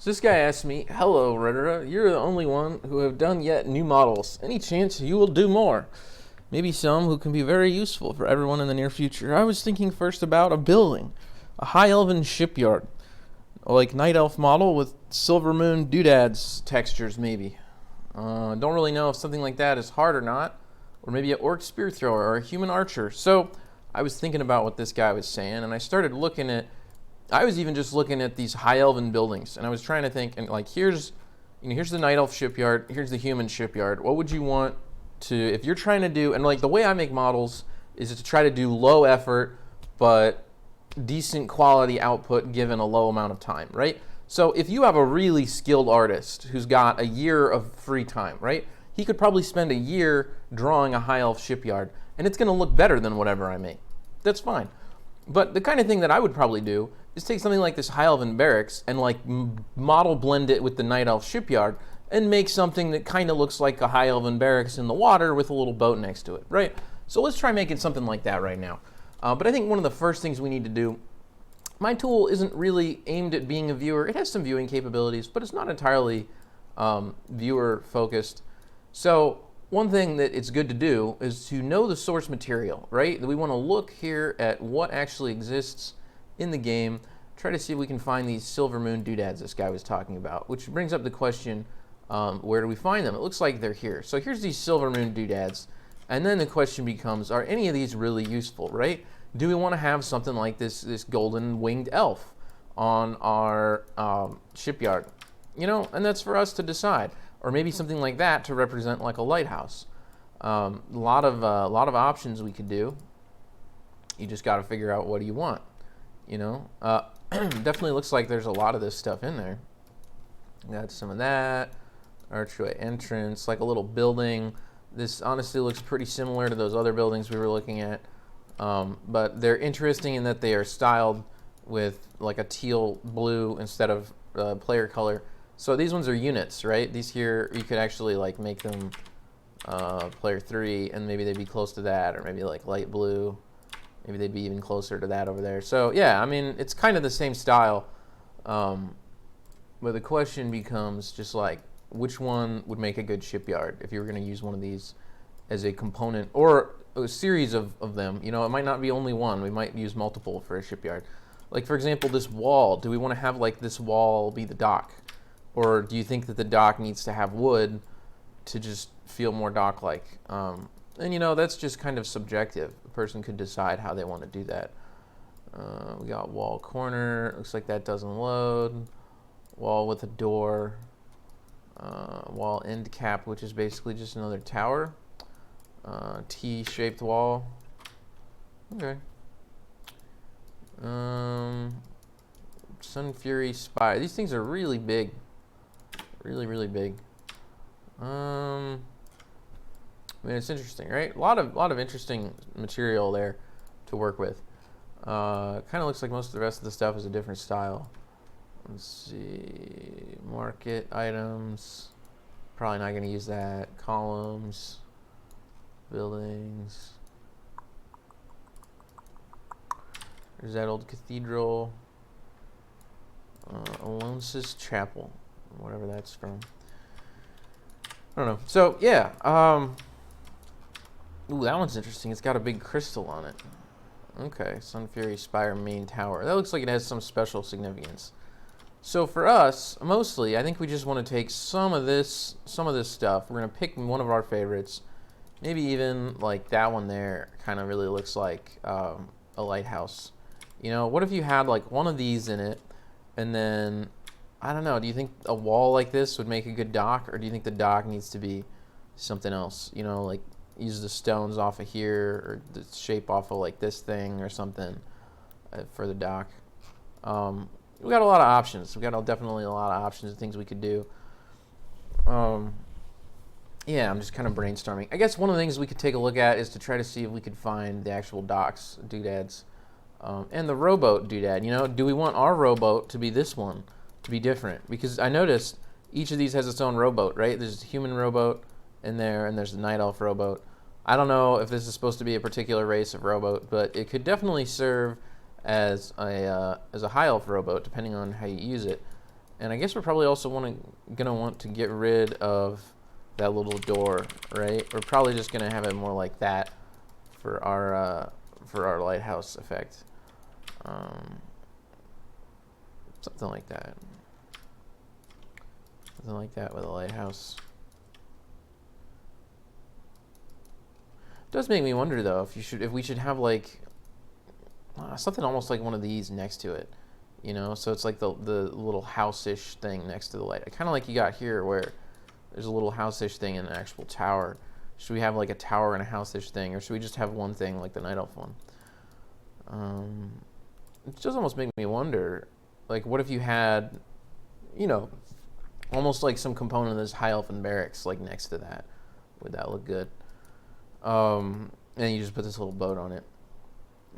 So this guy asked me, "Hello, Redera. You're the only one who have done yet new models. Any chance you will do more? Maybe some who can be very useful for everyone in the near future." I was thinking first about a building, a high elven shipyard, like night elf model with silver moon doodads textures, maybe. Don't really know if something like that is hard or not, or maybe an orc spear thrower or a human archer. So I was thinking about what this guy was saying, and I started looking at. I was even just looking at these high elven buildings, and I was trying to think, and like here's the night elf shipyard, here's the human shipyard. What would you want to, if you're trying to do, and like the way I make models is to try to do low effort but decent quality output given a low amount of time, right? So if you have a really skilled artist who's got a year of free time, right? He could probably spend a year drawing a high elf shipyard, and it's going to look better than whatever I make. That's fine. But the kind of thing that I would probably do is take something like this high elven barracks and like model blend it with the night elf shipyard and make something that kind of looks like a high elven barracks in the water with a little boat next to it, right? So let's try making something like that right now. But I think one of the first things we need to do, my tool isn't really aimed at being a viewer. It has some viewing capabilities, but it's not entirely viewer focused. So one thing that it's good to do is to know the source material, right? We want to look here at what actually exists in the game, try to see if we can find these silver moon doodads this guy was talking about, which brings up the question, where do we find them? It looks like they're here. So here's these silver moon doodads, and then the question becomes, are any of these really useful, right? Do we want to have something like this golden winged elf on our shipyard? You know, and that's for us to decide. Or maybe something like that to represent like a lighthouse. A lot of options we could do. You just got to figure out what do you want. You know, definitely looks like there's a lot of this stuff in there. Got some of that. Archway entrance, like a little building. This honestly looks pretty similar to those other buildings we were looking at. But they're interesting in that they are styled with like a teal blue instead of player color. So these ones are units, right? These here, you could actually like make them player 3, and maybe they'd be close to that, or maybe like light blue. Maybe they'd be even closer to that over there. So yeah, I mean, it's kind of the same style. But the question becomes just like, which one would make a good shipyard if you were going to use one of these as a component, or a series of them. You know, it might not be only one. We might use multiple for a shipyard. Like, for example, this wall. Do we want to have like this wall be the dock? Or do you think that the dock needs to have wood to just feel more dock-like? And you know, that's just kind of subjective. A person could decide how they want to do that. We got wall corner. Looks like that doesn't load. Wall with a door. Wall end cap, which is basically just another tower. T-shaped wall. Okay. Sun Fury Spire. These things are really big. Really, really big. I mean, it's interesting, right? A lot of interesting material there to work with. Kind of looks like most of the rest of the stuff is a different style. Let's see. Market items. Probably not going to use that. Columns. Buildings. There's that old cathedral. Alonesis Chapel. Whatever that's from. I don't know. So yeah, ooh, that one's interesting. It's got a big crystal on it. Okay, Sun Fury Spire main tower. That looks like it has some special significance. So for us, mostly, I think we just want to take some of this stuff. We're gonna pick one of our favorites. Maybe even like that one there. Kind of really looks like a lighthouse. You know, what if you had like one of these in it, and then I don't know. Do you think a wall like this would make a good dock, or do you think the dock needs to be something else? You know, like use the stones off of here, or the shape off of like this thing or something for the dock. We got a lot of options. We got definitely a lot of options of things we could do. Yeah, I'm just kind of brainstorming. I guess one of the things we could take a look at is to try to see if we could find the actual docks doodads, and the rowboat doodad. You know, do we want our rowboat to be this one? To be different, because I noticed each of these has its own rowboat, right? There's a human rowboat in there, and there's the night elf rowboat. I don't know if this is supposed to be a particular race of rowboat, but it could definitely serve as a high elf rowboat, depending on how you use it. And I guess we're probably also gonna want to get rid of that little door, right? We're probably just gonna have it more like that for our lighthouse effect. Something like that. Something like that with a lighthouse. It does make me wonder though if we should have like something almost like one of these next to it, you know? So it's like the little house-ish thing next to the light. Kind of like you got here where there's a little house-ish thing in an actual tower. Should we have like a tower and a house-ish thing, or should we just have one thing like the Night Elf one? It does almost make me wonder, like, what if you had, you know, almost like some component of this High Elfin barracks, like, next to that? Would that look good? And you just put this little boat on it.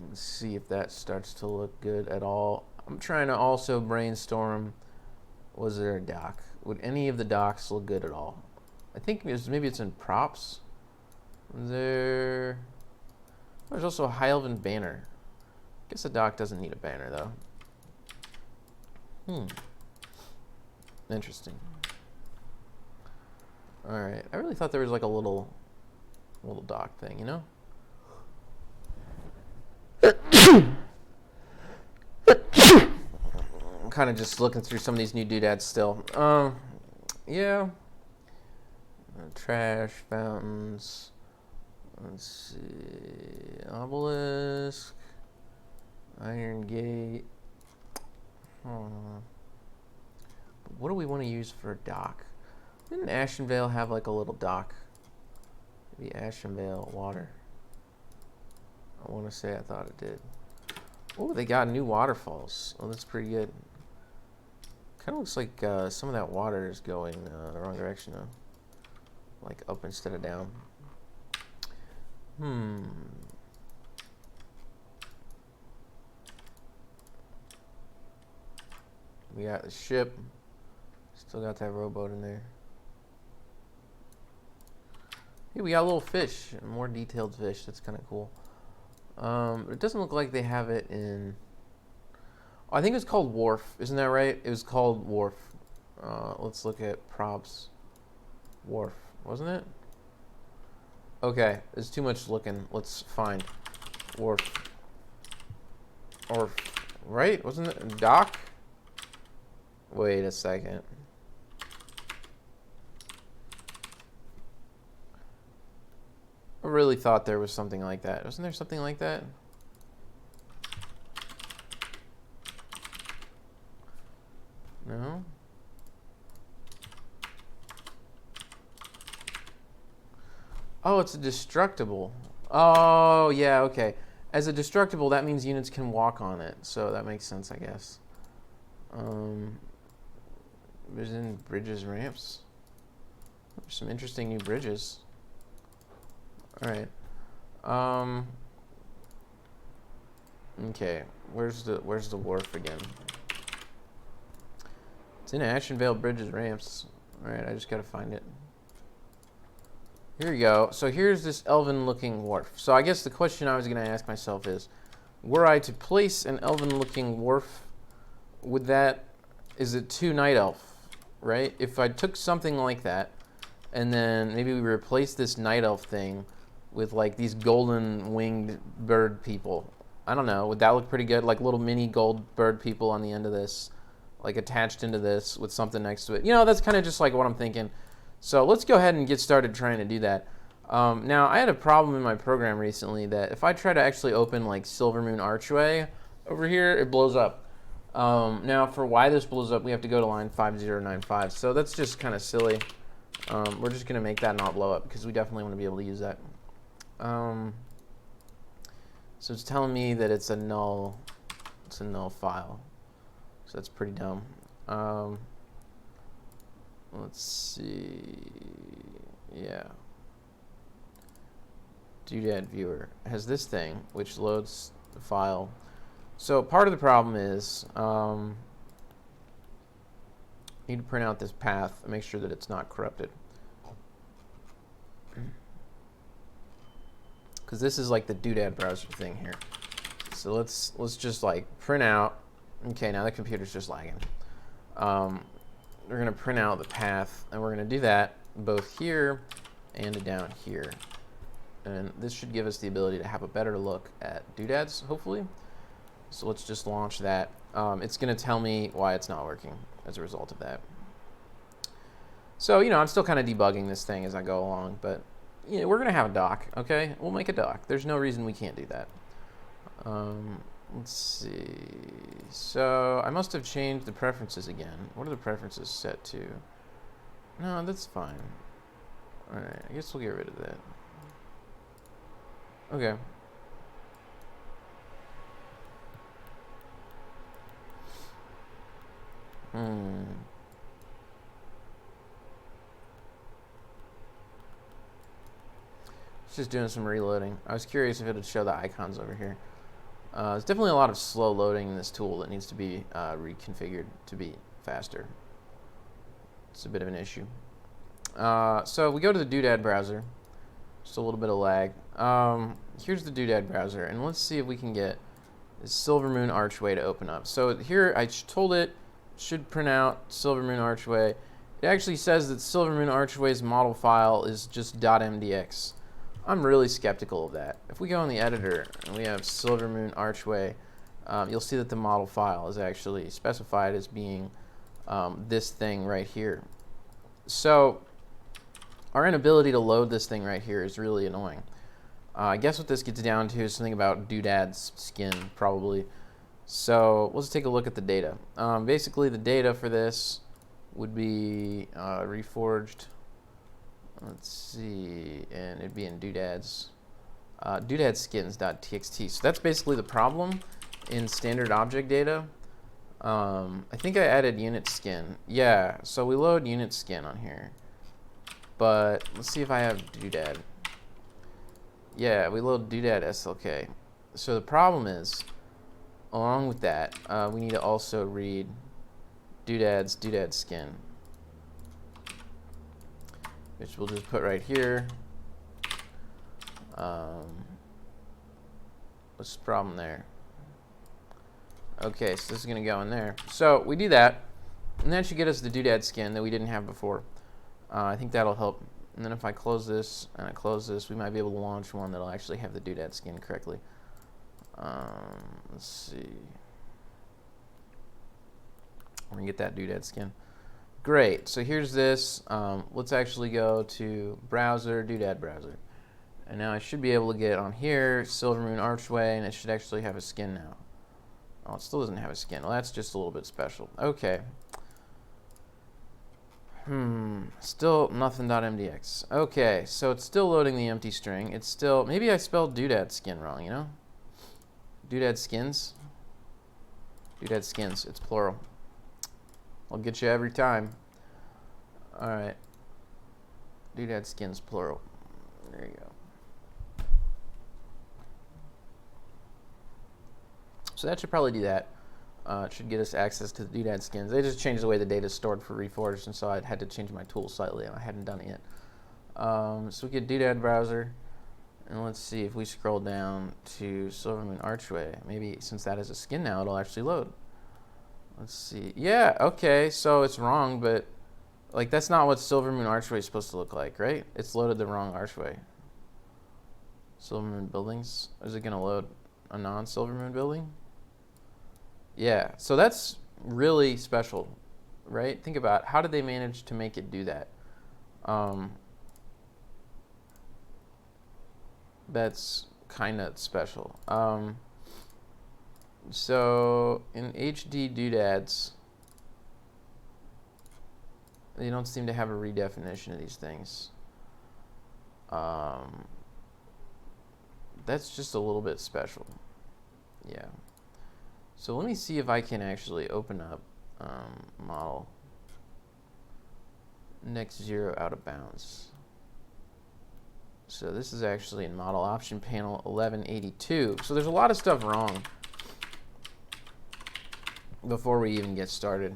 Let's see if that starts to look good at all. I'm trying to also brainstorm, was there a dock? Would any of the docks look good at all? I think maybe it's in props. There's also a High Elven banner. I guess a dock doesn't need a banner, though. Interesting. Alright, I really thought there was like a little dock thing, you know? I'm kind of just looking through some of these new doodads still. Yeah. Trash, fountains. Let's see. Obelisk. Iron Gate. What do we want to use for a dock? Didn't Ashenvale have like a little dock? Maybe Ashenvale water. I want to say I thought it did. Oh, they got new waterfalls. Oh, that's pretty good. Kind of looks like some of that water is going the wrong direction though. Like up instead of down. We got the ship. Still got that rowboat in there. Hey, we got a little fish. More detailed fish. That's kind of cool. It doesn't look like they have it in... Oh, I think it's called Wharf. Isn't that right? It was called Wharf. Let's look at props. Wharf. Wasn't it? Okay. There's too much looking. Let's find Wharf. Or... Right? Wasn't it? Dock? Wait a second. I really thought there was something like that. Wasn't there something like that? No? Oh, it's a destructible. Oh, yeah, okay. As a destructible, that means units can walk on it. So that makes sense, I guess. There's in bridges, ramps. There's some interesting new bridges. All right. Okay. Where's the wharf again? It's in Ashenvale Bridges Ramps. All right. I just gotta find it. Here you go. So here's this elven-looking wharf. So I guess the question I was gonna ask myself is, were I to place an elven-looking wharf, is it too Night Elf? Right? If I took something like that, and then maybe we replace this Night Elf thing with like these golden winged bird people. I don't know. Would that look pretty good? Like little mini gold bird people on the end of this, like attached into this with something next to it. You know, that's kind of just like what I'm thinking. So let's go ahead and get started trying to do that. Now, I had a problem in my program recently that if I try to actually open like Silvermoon Archway over here, it blows up. Now, for why this blows up, we have to go to line 5095. So that's just kind of silly. We're just going to make that not blow up because we definitely want to be able to use that. So it's telling me that it's a null file. So that's pretty dumb. Let's see. Yeah. Doodad viewer has this thing which loads the file. So part of the problem is need to print out this path and make sure that it's not corrupted. Because this is like the Doodad browser thing here. So let's just like print out. Okay, now the computer's just lagging. we're going to print out the path, and we're going to do that both here and down here. And this should give us the ability to have a better look at doodads, hopefully. So let's just launch that. It's going to tell me why it's not working as a result of that. So, you know, I'm still kind of debugging this thing as I go along, but you know, we're going to have a dock, okay? We'll make a dock. There's no reason we can't do that. Let's see. So I must have changed the preferences again. What are the preferences set to? No, that's fine. All right, I guess we'll get rid of that. Okay. It's just doing some reloading. I was curious if it would show the icons over here. There's definitely a lot of slow loading in this tool that needs to be reconfigured to be faster. It's a bit of an issue. So we go to the doodad browser. Just a little bit of lag. Here's the doodad browser, and let's see if we can get this Silvermoon Archway to open up. So here I told it should print out Silvermoon Archway. It actually says that Silvermoon Archway's model file is just .mdx. I'm really skeptical of that. If we go in the editor and we have Silvermoon Archway, you'll see that the model file is actually specified as being this thing right here. So our inability to load this thing right here is really annoying. I guess what this gets down to is something about doodad's skin, probably. So let's take a look at the data. Basically, the data for this would be Reforged. Let's see, and it'd be in doodads. Doodadskins.txt. So that's basically the problem in standard object data. I think I added unit skin. Yeah, so we load unit skin on here. But let's see if I have doodad. Yeah, we load doodad SLK. So the problem is, along with that, we need to also read doodad's doodad skin, which we'll just put right here. What's the problem there? Okay, so this is going to go in there. So we do that, and that should get us the doodad skin that we didn't have before. I think that'll help. And then if I close this and I close this, we might be able to launch one that'll actually have the doodad skin correctly. Let's see. We're going to get that doodad skin. Great. So here's this. Let's actually go to browser, doodad browser. And now I should be able to get on here, Silvermoon Archway, and it should actually have a skin now. Oh, it still doesn't have a skin. Well, that's just a little bit special. Okay. Still nothing.mdx. Okay, so it's still loading the empty string. It's still, maybe I spelled doodad skin wrong, you know? Doodad skins. Doodad skins, it's plural. I'll get you every time. All right. Doodad skins, plural. There you go. So that should probably do that. It should get us access to the doodad skins. They just changed the way the data is stored for Reforged, and so I had to change my tool slightly, and I hadn't done it yet. So we get doodad browser, and let's see if we scroll down to Silvermoon Archway. Maybe since that is a skin now, it'll actually load. Let's see. Yeah, okay, so it's wrong, but like that's not what Silvermoon Archway is supposed to look like, right? It's loaded the wrong archway. Silvermoon buildings. Is it going to load a non-Silvermoon building? Yeah, so that's really special, right? Think about how did they manage to make it do that? That's kind of special. So in HD doodads, they don't seem to have a redefinition of these things. That's just a little bit special. Yeah. So let me see if I can actually open up model next 0 out of bounds. So this is actually in model option panel 1182. So there's a lot of stuff wrong before we even get started.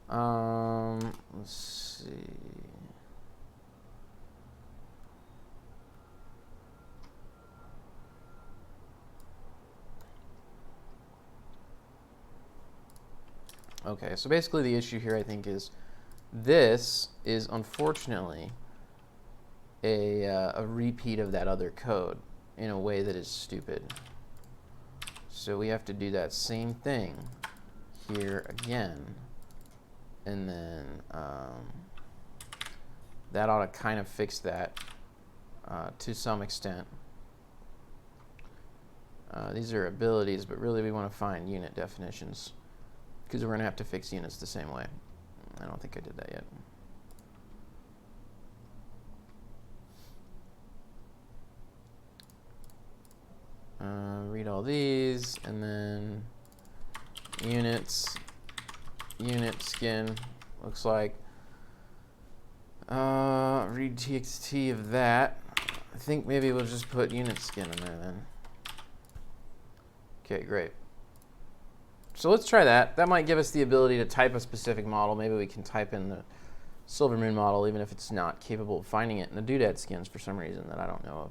Let's see. Okay, so basically the issue here, I think, is this is unfortunately a repeat of that other code in a way that is stupid. So we have to do that same thing here again, and then that ought to kind of fix that to some extent. These are abilities, but really we want to find unit definitions, because we're going to have to fix units the same way. I don't think I did that yet. Read all these, and then units, unit skin, looks like. Read txt of that. I think maybe we'll just put unit skin in there then. Okay, great. So let's try that. That might give us the ability to type a specific model. Maybe we can type in the Silvermoon model, even if it's not capable of finding it in the doodad skins for some reason that I don't know of.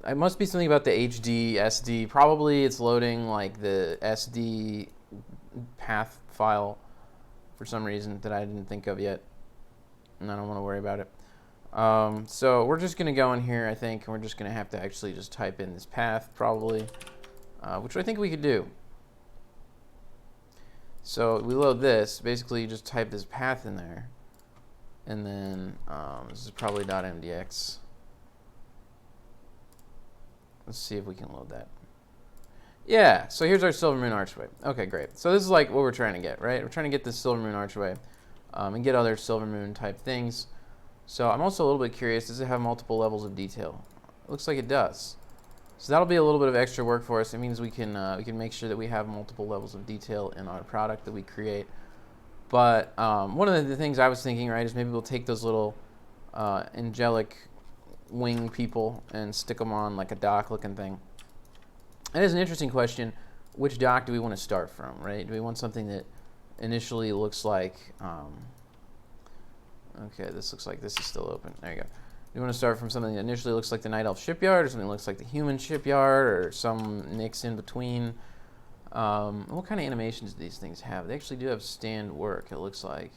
It must be something about the HD, SD. Probably it's loading like the SD path file for some reason that I didn't think of yet, and I don't want to worry about it. So we're just going to go in here, I think, and we're just going to have to actually just type in this path probably, which I think we could do. So we load this. Basically, you just type this path in there, and then this is probably .mdx. Let's see if we can load that. Yeah, so here's our Silvermoon Archway. Okay, great. So this is like what we're trying to get, right? We're trying to get this Silvermoon Archway and get other Silvermoon type things. So I'm also a little bit curious, does it have multiple levels of detail? It looks like it does. So that'll be a little bit of extra work for us. It means we can make sure that we have multiple levels of detail in our product that we create. But one of the things I was thinking, right, is maybe we'll take those little angelic wing people and stick them on like a dock looking thing. That is an interesting question. Which dock do we want to start from, right? Do we want something that initially looks like, okay, this looks like this is still open. There you go. Do you want to start from something that initially looks like the Night Elf Shipyard, or something that looks like the Human Shipyard, or some mix in between? What kind of animations do these things have? They actually do have stand work, it looks like.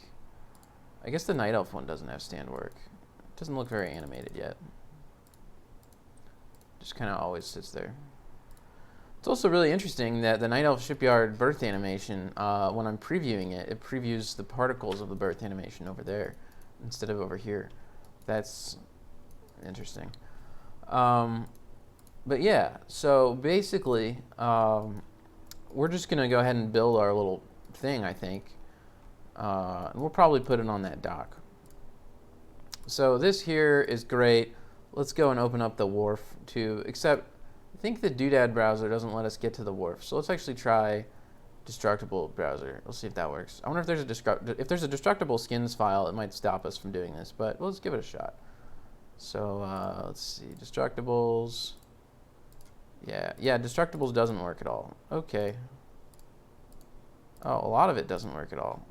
I guess the Night Elf one doesn't have stand work. It doesn't look very animated yet. Just kind of always sits there. It's also really interesting that the Night Elf Shipyard birth animation, when I'm previewing it, it previews the particles of the birth animation over there instead of over here. That's interesting. But yeah, so basically, we're just going to go ahead and build our little thing, I think. And we'll probably put it on that dock. So this here is great. Let's go and open up the wharf too, except I think the doodad browser doesn't let us get to the wharf. So let's actually try destructible browser. We'll see if that works. I wonder if there's a destructible skins file, it might stop us from doing this, but let's give it a shot. So let's see, destructibles. Yeah, destructibles doesn't work at all. Okay. Oh, a lot of it doesn't work at all.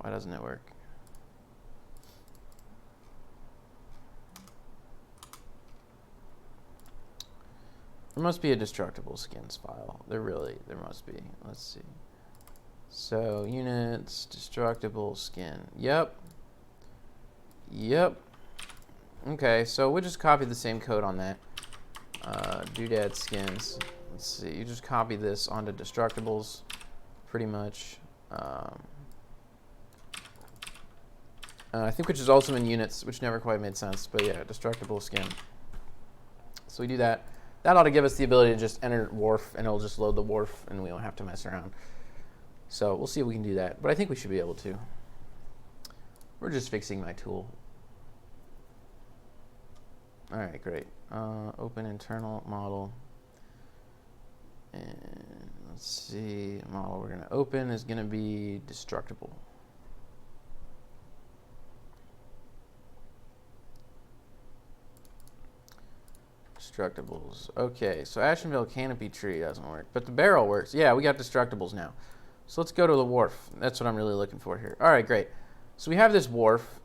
Why doesn't it work? There must be a destructible skins file. There must be. Let's see. So units, destructible skin. Yep. Okay, so we'll just copy the same code on that. Doodad skins. Let's see. You just copy this onto destructibles, pretty much. I think which is also in units, which never quite made sense. But yeah, destructible skin. So we do that. That ought to give us the ability to just enter wharf, and it'll just load the wharf, and we don't have to mess around. So we'll see if we can do that, but I think we should be able to. We're just fixing my tool. All right, great. Open internal model. And let's see, the model we're going to open is going to be destructible. Destructibles. Okay, so Ashenvale Canopy Tree doesn't work, but the barrel works. Yeah, we got destructibles now. So let's go to the wharf. That's what I'm really looking for here. All right, great. So we have this wharf,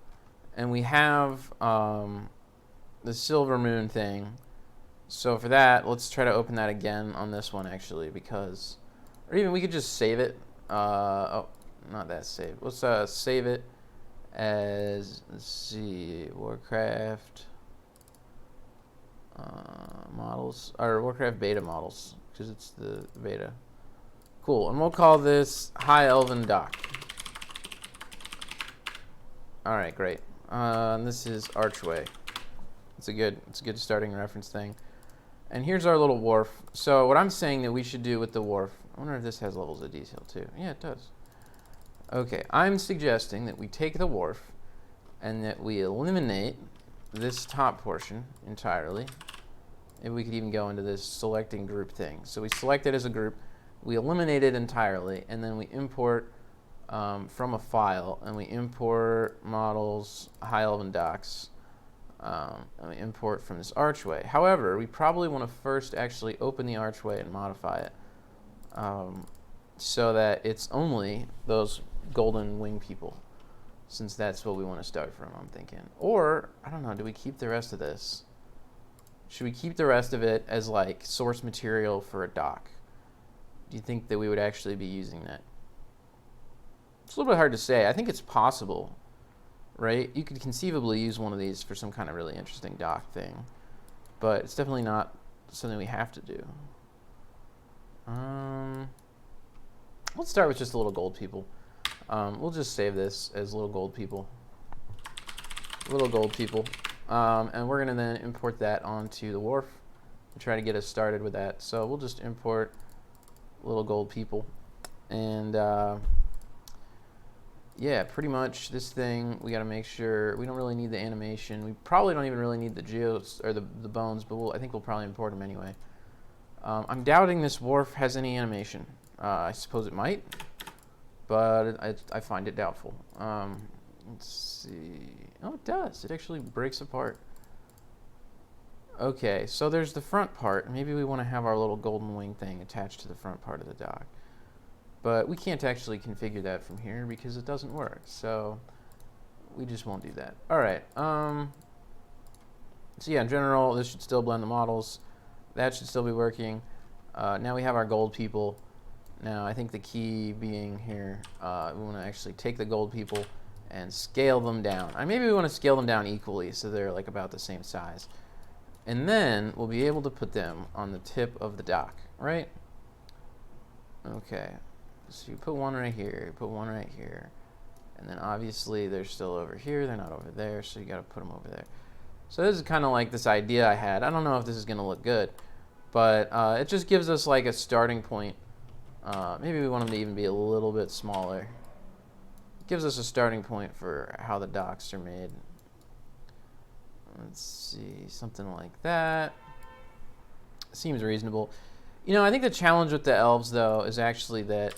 and we have the Silvermoon thing. So for that, let's try to open that again on this one, actually, because, or even we could just save it. Oh, not that save. Let's save it as, let's see, Warcraft models, or Warcraft beta models, because it's the beta. Cool, and we'll call this High Elven Dock. All right, great. And this is Archway. It's a good starting reference thing. And here's our little wharf. So what I'm saying that we should do with the wharf, I wonder if this has levels of detail too. Yeah, it does. Okay, I'm suggesting that we take the wharf and that we eliminate this top portion entirely. Maybe we could even go into this selecting group thing. So we select it as a group, we eliminate it entirely, and then we import from a file, and we import models, High Elven Docks, and we import from this archway. However, we probably want to first actually open the archway and modify it so that it's only those golden wing people, since that's what we want to start from, I'm thinking. Or, I don't know, do we keep the rest of this? Should we keep the rest of it as like source material for a dock? Do you think that we would actually be using that? It's a little bit hard to say. I think it's possible, right? You could conceivably use one of these for some kind of really interesting dock thing, but it's definitely not something we have to do. Let's start with just a little gold people. We'll just save this as little gold people. Little gold people. And we're going to then import that onto the wharf and try to get us started with that. So we'll just import little gold people. And yeah, pretty much this thing, we got to make sure, we don't really need the animation. We probably don't even really need the geos, or the bones, but I think we'll probably import them anyway. I'm doubting this wharf has any animation. I suppose it might, but I find it doubtful. Let's see. Oh, it does. It actually breaks apart. Okay, so there's the front part. Maybe we want to have our little golden wing thing attached to the front part of the dock. But we can't actually configure that from here because it doesn't work. So we just won't do that. All right. So yeah, in general, this should still blend the models. That should still be working. Now we have our gold people. Now I think the key being here, we want to actually take the gold people and scale them down. Maybe we want to scale them down equally so they're like about the same size. And then we'll be able to put them on the tip of the dock, right? Okay. So you put one right here, you put one right here. And then obviously they're still over here, they're not over there, so you got to put them over there. So this is kind of like this idea I had. I don't know if this is going to look good, but it just gives us like a starting point. Maybe we want them to even be a little bit smaller. It gives us a starting point for how the docks are made. Let's see, something like that. Seems reasonable. You know, I think the challenge with the elves, though, is actually that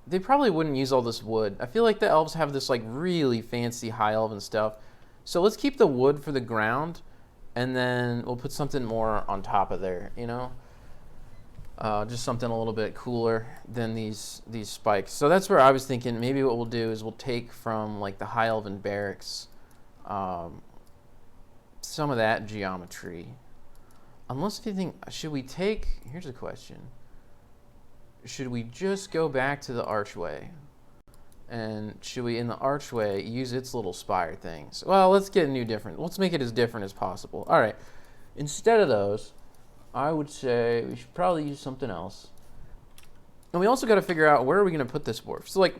they probably wouldn't use all this wood. I feel like the elves have this like really fancy high elven stuff. So let's keep the wood for the ground, and then we'll put something more on top of there, you know? Just something a little bit cooler than these spikes. So that's where I was thinking maybe what we'll do is we'll take from like the high elven barracks some of that geometry. Unless if you think, should we take, here's a question. Should we just go back to the archway? And should we, in the archway, use its little spire things? Well, let's get a new different. Let's make it as different as possible. All right. Instead of those, I would say we should probably use something else. And we also got to figure out where are we going to put this wharf. So, like,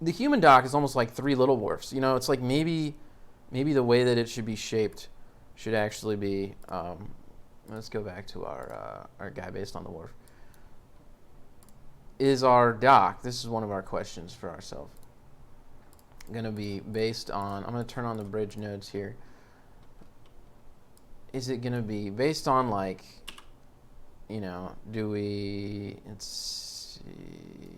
the human dock is almost like 3 little wharfs. You know, it's like maybe the way that it should be shaped should actually be. Let's go back to our guy based on the wharf. Is our dock, this is one of our questions for ourselves, going to be based on, I'm going to turn on the bridge nodes here. Is it going to be based on, like, you know, let's see.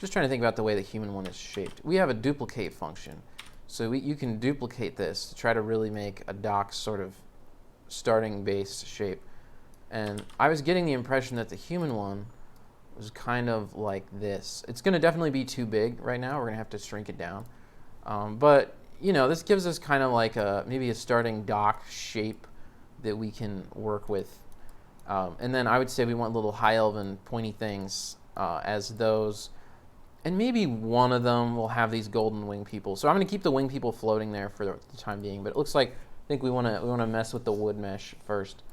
Just trying to think about the way the human one is shaped. We have a duplicate function. So you can duplicate this to try to really make a dock sort of starting base shape. And I was getting the impression that the human one was kind of like this. It's going to definitely be too big right now. We're going to have to shrink it down. But, you know, this gives us kind of like maybe a starting dock shape that we can work with. And then I would say we want little high elven pointy things as those. And maybe one of them will have these golden wing people. So I'm going to keep the wing people floating there for the time being. But it looks like I think we want to mess with the wood mesh first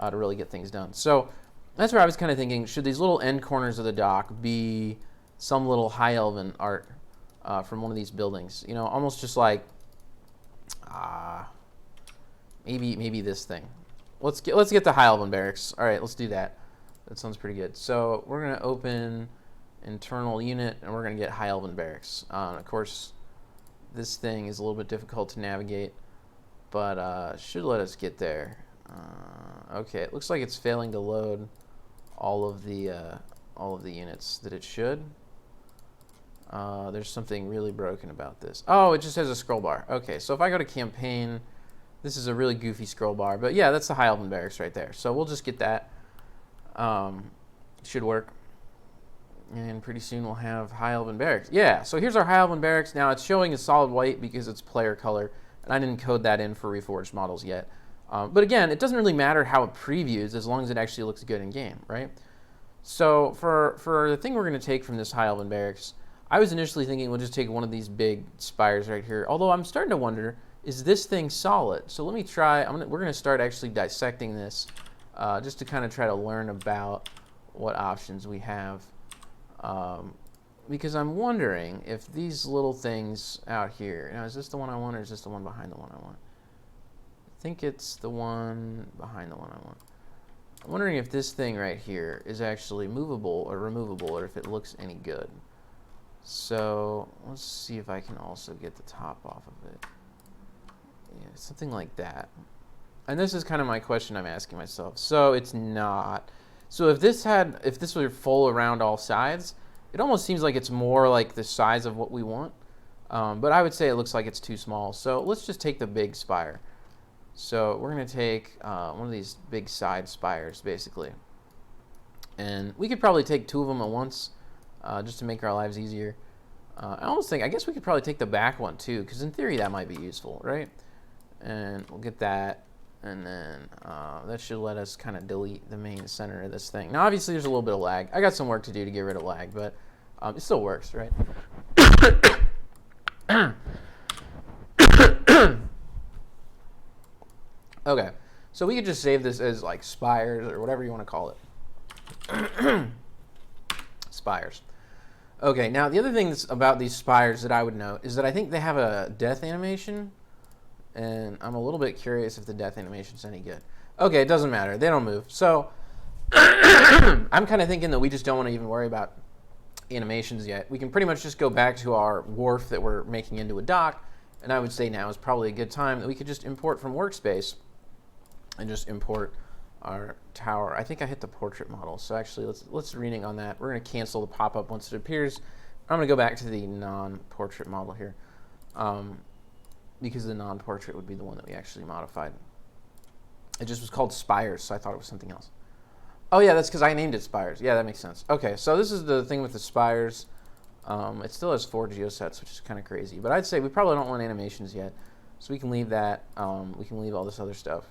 to really get things done. So that's where I was kind of thinking, should these little end corners of the dock be some little high elven art from one of these buildings? You know, almost just like maybe this thing. Let's get the high elven barracks. All right, let's do that. That sounds pretty good. So we're going to open internal unit, and we're going to get high elven barracks. Of course, this thing is a little bit difficult to navigate, but should let us get there. Okay, it looks like it's failing to load all of the units that it should. There's something really broken about this. Oh, it just has a scroll bar. Okay, so if I go to campaign, this is a really goofy scroll bar, but yeah, that's the high elven barracks right there. So we'll just get that. Should work. And pretty soon we'll have high elven barracks. Yeah, so here's our high elven barracks. Now it's showing a solid white because it's player color, and I didn't code that in for Reforged models yet. But again, it doesn't really matter how it previews as long as it actually looks good in game, right? So for the thing we're going to take from this high elven barracks, I was initially thinking we'll just take one of these big spires right here. Although I'm starting to wonder, is this thing solid? So let me try. We're going to start actually dissecting this just to kind of try to learn about what options we have. Because I'm wondering if these little things out here, now is this the one I want or is this the one behind the one I want? I think it's the one behind the one I want. I'm wondering if this thing right here is actually movable or removable, or if it looks any good. So let's see if I can also get the top off of it. Yeah, something like that. And this is kind of my question I'm asking myself. So it's not. So if this were full around all sides, it almost seems like it's more like the size of what we want. But I would say it looks like it's too small. So let's just take the big spire. So we're going to take one of these big side spires, basically. And we could probably take two of them at once, just to make our lives easier. I guess we could probably take the back one too, because in theory that might be useful, right? And we'll get that. And then that should let us kind of delete the main center of this thing. Now, obviously, there's a little bit of lag. I got some work to do to get rid of lag, but it still works, right? Okay, so we could just save this as like spires or whatever you want to call it. Spires. Okay, now the other thing that's about these spires that I would note is that I think they have a death animation. And I'm a little bit curious if the death animation's any good. Okay, it doesn't matter. They don't move. So I'm kind of thinking that we just don't want to even worry about animations yet. We can pretty much just go back to our wharf that we're making into a dock. And I would say now is probably a good time that we could just import from workspace and just import our tower. I think I hit the portrait model. So actually, let's rename on that. We're going to cancel the pop-up once it appears. I'm going to go back to the non-portrait model here. Because the non-portrait would be the one that we actually modified. It just was called Spires, so I thought it was something else. Oh yeah, that's because I named it Spires. Yeah, that makes sense. Okay, so this is the thing with the Spires. It still has 4 geosets, which is kind of crazy. But I'd say we probably don't want animations yet. So we can leave that. We can leave all this other stuff.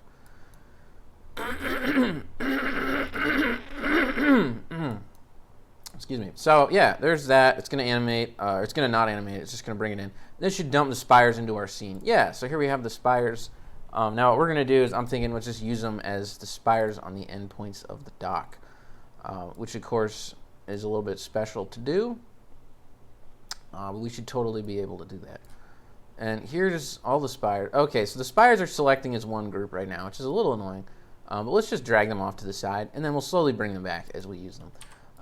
Excuse me. So yeah, there's that. It's going to animate, or it's going to not animate. It's just going to bring it in. This should dump the spires into our scene. Yeah, so here we have the spires. Now what we're going to do is I'm thinking let's just use them as the spires on the endpoints of the dock, which of course is a little bit special to do. But we should totally be able to do that. And here's all the spires. Okay, so the spires are selecting as one group right now, which is a little annoying. But let's just drag them off to the side, and then we'll slowly bring them back as we use them.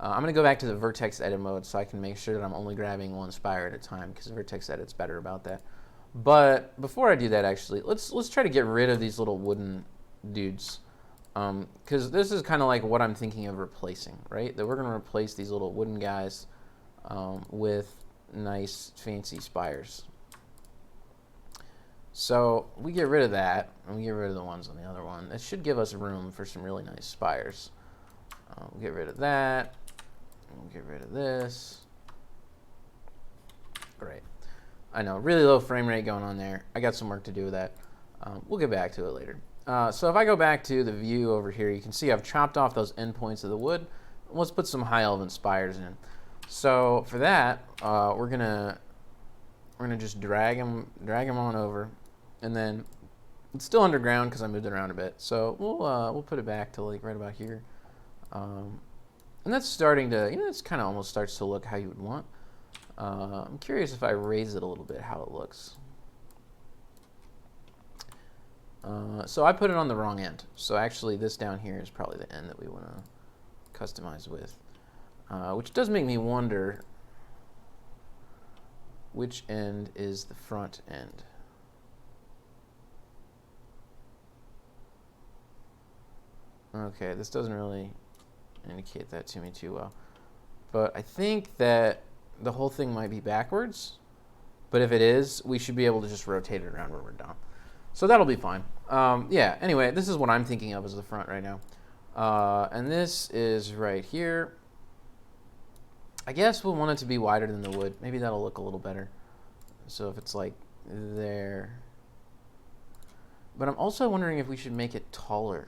I'm going to go back to the vertex edit mode so I can make sure that I'm only grabbing one spire at a time, because vertex edit's better about that. But before I do that, actually, let's try to get rid of these little wooden dudes, because this is kind of like what I'm thinking of replacing, right? That we're going to replace these little wooden guys with nice, fancy spires. So we get rid of that, and we get rid of the ones on the other one. It should give us room for some really nice spires. We'll get rid of that. We'll get rid of this. Great. I know, really low frame rate going on there. I got some work to do with that. We'll get back to it later. So if I go back to the view over here, you can see I've chopped off those endpoints of the wood. let's put some high elven spires in. So for that, we're gonna just drag them on over, and then it's still underground because I moved it around a bit. So we'll put it back to like right about here, and that's starting to, it's kind of almost starts to look how you would want. I'm curious if I raise it a little bit, how it looks. So I put it on the wrong end. So actually this down here is probably the end that we want to customize with, which does make me wonder which end is the front end. Okay, this doesn't really indicate that to me too well. But I think that the whole thing might be backwards. But if it is, we should be able to just rotate it around where we're done. So that'll be fine. Yeah, anyway, this is what I'm thinking of as the front right now. And this is right here. I guess we'll want it to be wider than the wood. Maybe that'll look a little better. So if it's like there. But I'm also wondering if we should make it taller.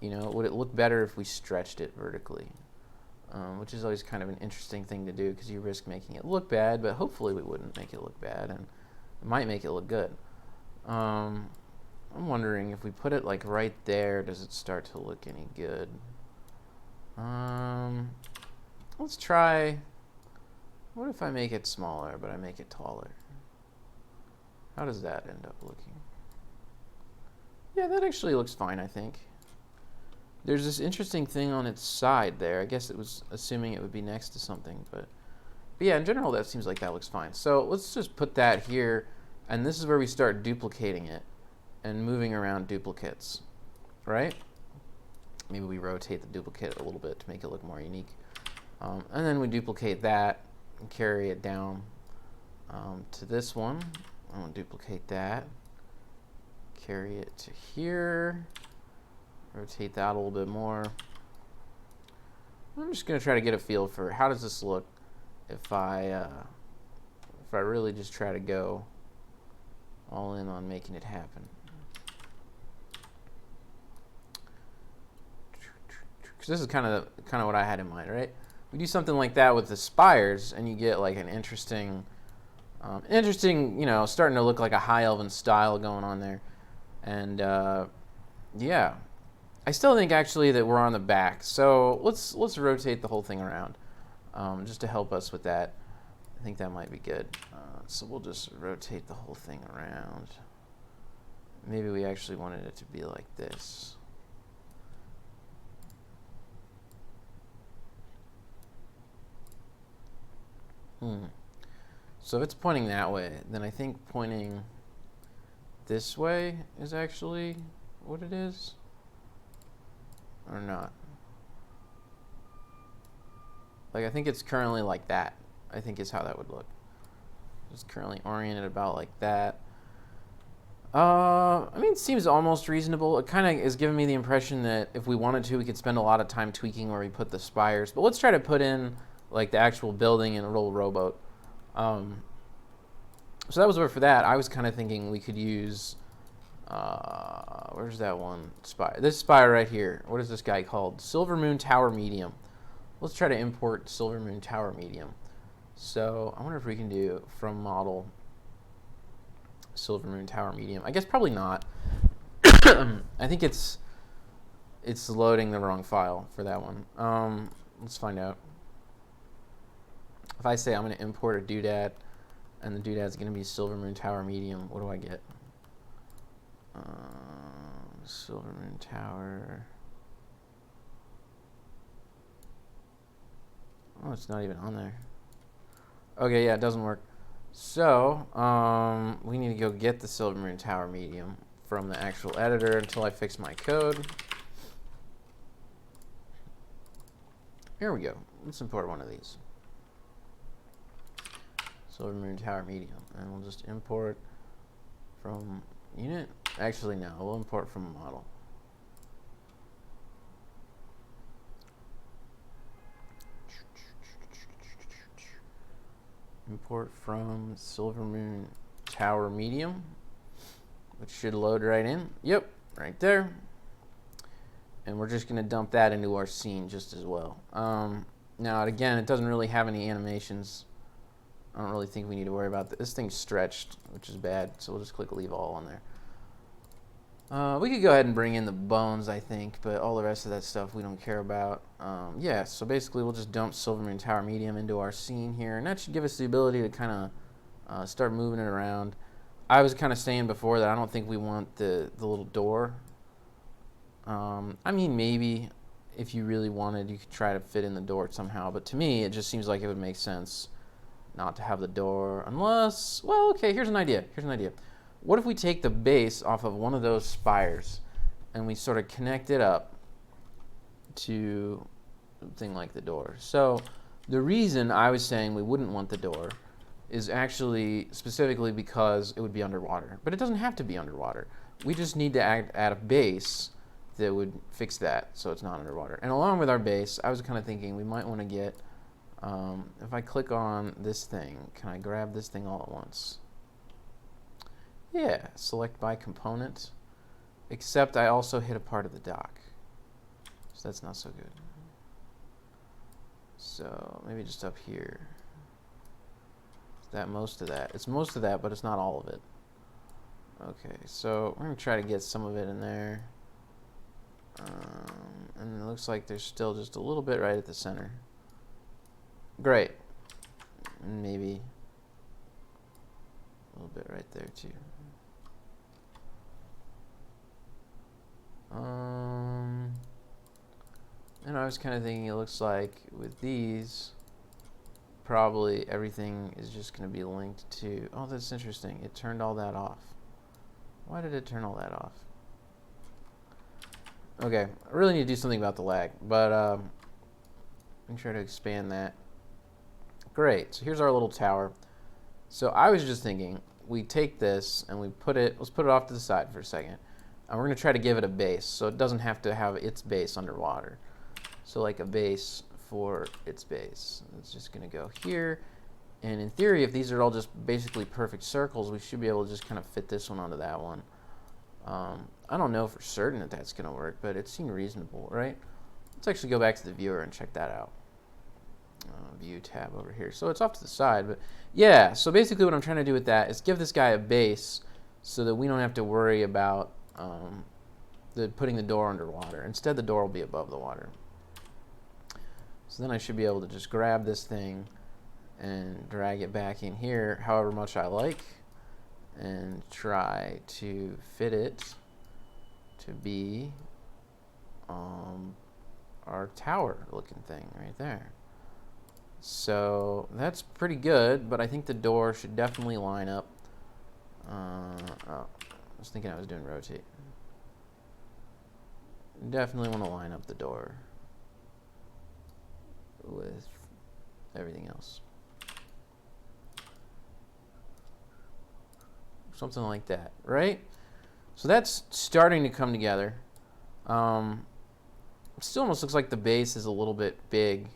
Would it look better if we stretched it vertically? Which is always kind of an interesting thing to do because you risk making it look bad, but hopefully we wouldn't make it look bad, and it might make it look good. I'm wondering if we put it like right there, does it start to look any good? Let's try, what if I make it smaller, but I make it taller? How does that end up looking? Yeah, that actually looks fine, I think. There's this interesting thing on its side there. I guess it was assuming it would be next to something, but yeah, in general, that seems like that looks fine. So let's just put that here, and this is where we start duplicating it and moving around duplicates, right? Maybe we rotate the duplicate a little bit to make it look more unique. And then we duplicate that and carry it down to this one. I'm gonna duplicate that, carry it to here. Rotate that a little bit more. I'm just going to try to get a feel for how does this look if I really just try to go all in on making it happen. Because this is kind of what I had in mind, right? We do something like that with the spires, and you get like an interesting, starting to look like a high elven style going on there, and yeah. I still think actually that we're on the back, so let's rotate the whole thing around, just to help us with that. I think that might be good. So we'll just rotate the whole thing around. Maybe we actually wanted it to be like this. So if it's pointing that way, then I think pointing this way is actually what it is. Or not. Like, I think it's currently like that, I think is how that would look. It's currently oriented about like that. I mean, it seems almost reasonable. It kind of is giving me the impression that if we wanted to, we could spend a lot of time tweaking where we put the spires. But let's try to put in like the actual building in a little rowboat. So that was where for that, I was kind of thinking we could use, where's that one spire? This spire right here. What is this guy called? Silver Moon Tower Medium. Let's try to import Silver Moon Tower Medium. So I wonder if we can do from model Silver Moon Tower Medium. I guess probably not. I think it's loading the wrong file for that one. Let's find out. If I say I'm going to import a doodad, and the doodad's going to be Silver Moon Tower Medium, what do I get? Silver Moon Tower. Oh, it's not even on there. Okay, yeah, it doesn't work. So, we need to go get the Silver Moon Tower Medium from the actual editor until I fix my code. Here we go. Let's import one of these. Silver Moon Tower Medium. And we'll just import from unit. Actually, no, we'll import from a model. Import from Silver Moon Tower Medium, which should load right in. Yep, right there. and we're just going to dump that into our scene just as well. Now, again, it doesn't really have any animations. I don't really think we need to worry about this. This thing's stretched, which is bad, so we'll just click leave all on there. We could go ahead and bring in the bones, I think, but all the rest of that stuff we don't care about. Yeah, so basically we'll just dump Silvermoon Tower Medium into our scene here, and that should give us the ability to kind of start moving it around. I was kind of saying before that I don't think we want the little door. I mean, maybe if you really wanted, you could try to fit in the door somehow, but to me, it just seems like it would make sense not to have the door unless, well, okay, here's an idea. What if we take the base off of one of those spires and we sort of connect it up to something like the door? So the reason I was saying we wouldn't want the door is actually specifically because it would be underwater. But it doesn't have to be underwater. We just need to add a base that would fix that so it's not underwater. And along with our base, I was kind of thinking we might want to get, if I click on this thing, can I grab this thing all at once? Yeah, select by component, except I also hit a part of the dock. So that's not so good. So maybe just up here. Is that most of that? It's most of that, but it's not all of it. Okay, so we're going to try to get some of it in there. And it looks like there's still just a little bit right at the center. Great. And maybe a little bit right there too. And I was kind of thinking it looks like with these, probably everything is just going to be linked to, oh, that's interesting. It turned all that off. Why did it turn all that off? Okay, I really need to do something about the lag, but I'm going to try to expand that. Great, so here's our little tower. So I was just thinking, we take this and we put it, let's put it off to the side for a second. And we're going to try to give it a base, so it doesn't have to have its base underwater. So like a base for its base. It's just going to go here. And in theory, if these are all just basically perfect circles, we should be able to just kind of fit this one onto that one. I don't know for certain that that's going to work, but it seemed reasonable, right? Let's actually go back to the viewer and check that out. View tab over here. So it's off to the side, but yeah, so basically what I'm trying to do with that is give this guy a base so that we don't have to worry about putting the door underwater. Instead, the door will be above the water. So then I should be able to just grab this thing and drag it back in here however much I like and try to fit it to be our tower looking thing right there. So that's pretty good, but I think the door should definitely line up. Oh, I was thinking I was doing rotate. Definitely want to line up the door with everything else. Something like that, right? So that's starting to come together. Still almost looks like the base is a little bit big.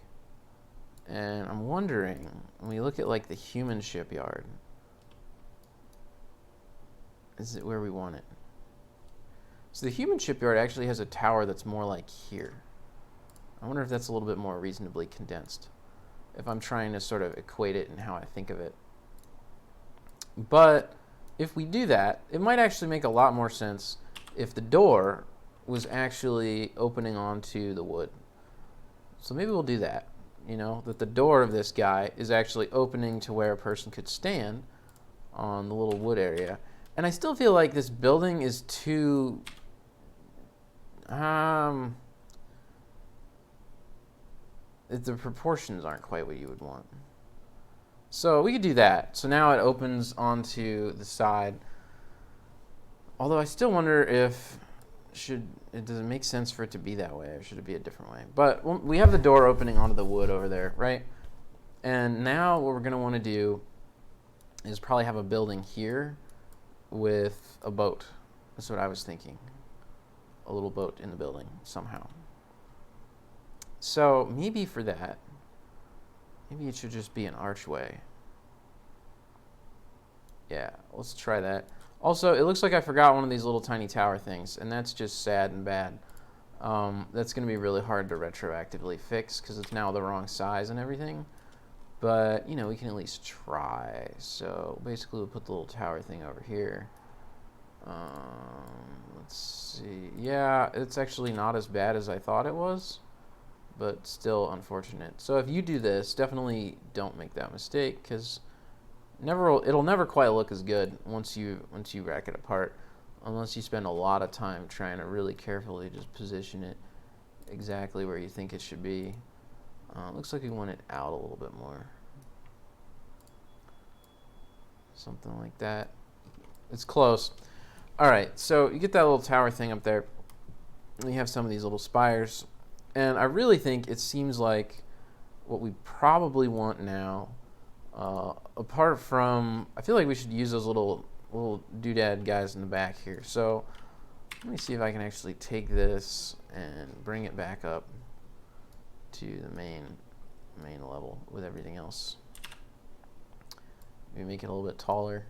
And I'm wondering, when we look at like the human shipyard, is it where we want it? So the human shipyard actually has a tower that's more like here. I wonder if that's a little bit more reasonably condensed, if I'm trying to sort of equate it in how I think of it. But if we do that, it might actually make a lot more sense if the door was actually opening onto the wood. So maybe we'll do that. You know, that the door of this guy is actually opening to where a person could stand on the little wood area. And I still feel like this building is too, the proportions aren't quite what you would want. So we could do that. So now it opens onto the side. Although I still wonder if, does it make sense for it to be that way, or should it be a different way? But we have the door opening onto the wood over there, right? And now what we're going to want to do is probably have a building here with a boat. That's what I was thinking. A little boat in the building somehow. So maybe for that, maybe it should just be an archway. Yeah, let's try that. Also, it looks like I forgot one of these little tiny tower things, and that's just sad and bad. That's going to be really hard to retroactively fix because it's now the wrong size and everything. But, you know, we can at least try. So basically we'll put the little tower thing over here. Let's see. Yeah, it's actually not as bad as I thought it was, but still unfortunate. So if you do this, definitely don't make that mistake because it'll never quite look as good once you rack it apart, unless you spend a lot of time trying to really carefully just position it exactly where you think it should be. Looks like we want it out a little bit more. Something like that. It's close. Alright, so you get that little tower thing up there, and you have some of these little spires, and I really think it seems like what we probably want now, apart from, I feel like we should use those little doodad guys in the back here. So let me see if I can actually take this and bring it back up to the main level with everything else. Maybe make it a little bit taller.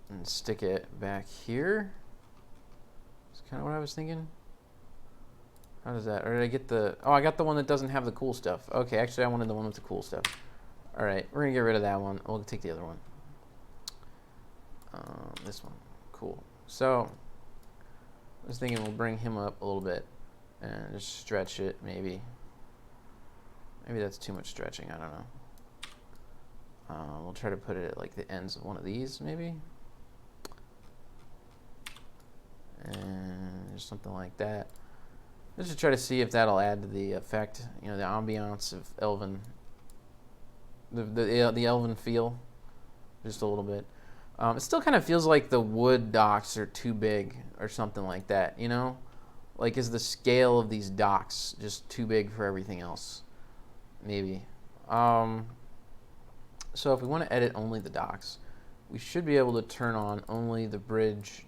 And stick it back here. That's kind of what I was thinking. How does that, or did I get the, oh, I got the one that doesn't have the cool stuff. Okay, actually I wanted the one with the cool stuff. All right, we're gonna get rid of that one. We'll take the other one. This one, cool. So I was thinking we'll bring him up a little bit and just stretch it, maybe. Maybe that's too much stretching, I don't know. We'll try to put it at like the ends of one of these, maybe. And just something like that. Just to try to see if that'll add to the effect, you know, the ambiance of elven, the elven feel, just a little bit. It still kind of feels like the wood docks are too big or something like that, you know? Like, is the scale of these docks just too big for everything else? Maybe. So if we want to edit only the docks, we should be able to turn on only the bridge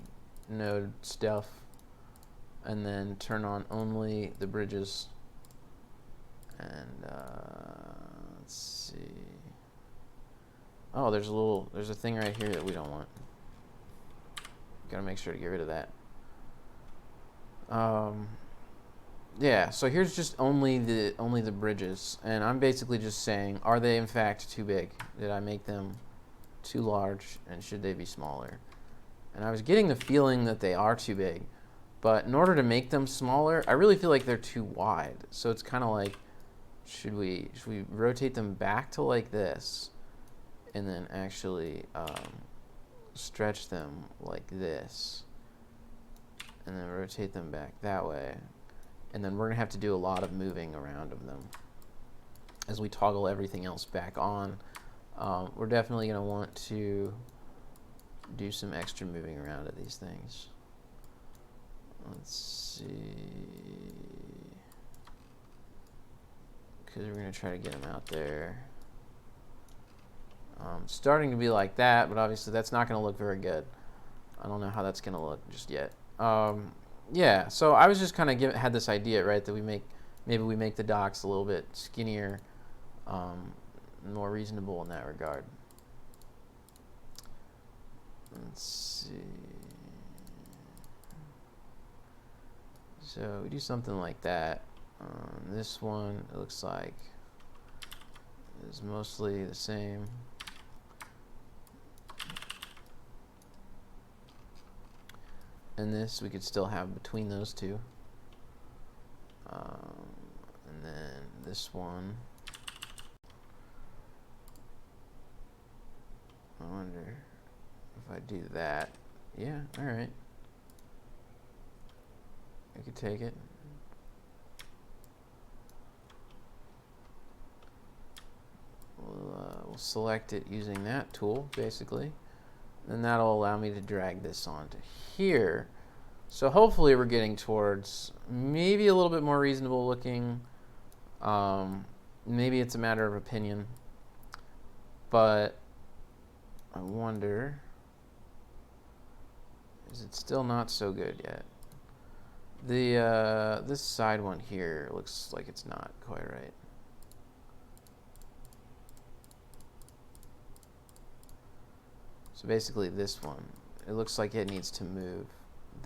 node stuff, and then turn on only the bridges. And let's see. Oh, there's a thing right here that we don't want. Gotta make sure to get rid of that. Yeah, so here's just only the bridges, and I'm basically just saying, are they in fact too big? Did I make them too large, and should they be smaller? And I was getting the feeling that they are too big, but in order to make them smaller, I really feel like they're too wide. So it's kind of like, should we rotate them back to like this, and then actually stretch them like this, and then rotate them back that way. And then we're gonna have to do a lot of moving around of them as we toggle everything else back on. We're definitely gonna want to do some extra moving around of these things. Let's see, because we're gonna try to get them out there. Starting to be like that, but obviously that's not gonna look very good. I don't know how that's gonna look just yet. Yeah, so I was just kind of had this idea, right, that maybe we make the docks a little bit skinnier, more reasonable in that regard. Let's see. So we do something like that. This one, it looks like, is mostly the same. And this we could still have between those two. And then this one, I wonder if I do that. Yeah, all right. I could take it. We'll select it using that tool, basically. And that'll allow me to drag this onto here. So hopefully we're getting towards maybe a little bit more reasonable looking. Maybe it's a matter of opinion. But I wonder, is it still not so good yet? This side one here looks like it's not quite right. So basically this one, it looks like it needs to move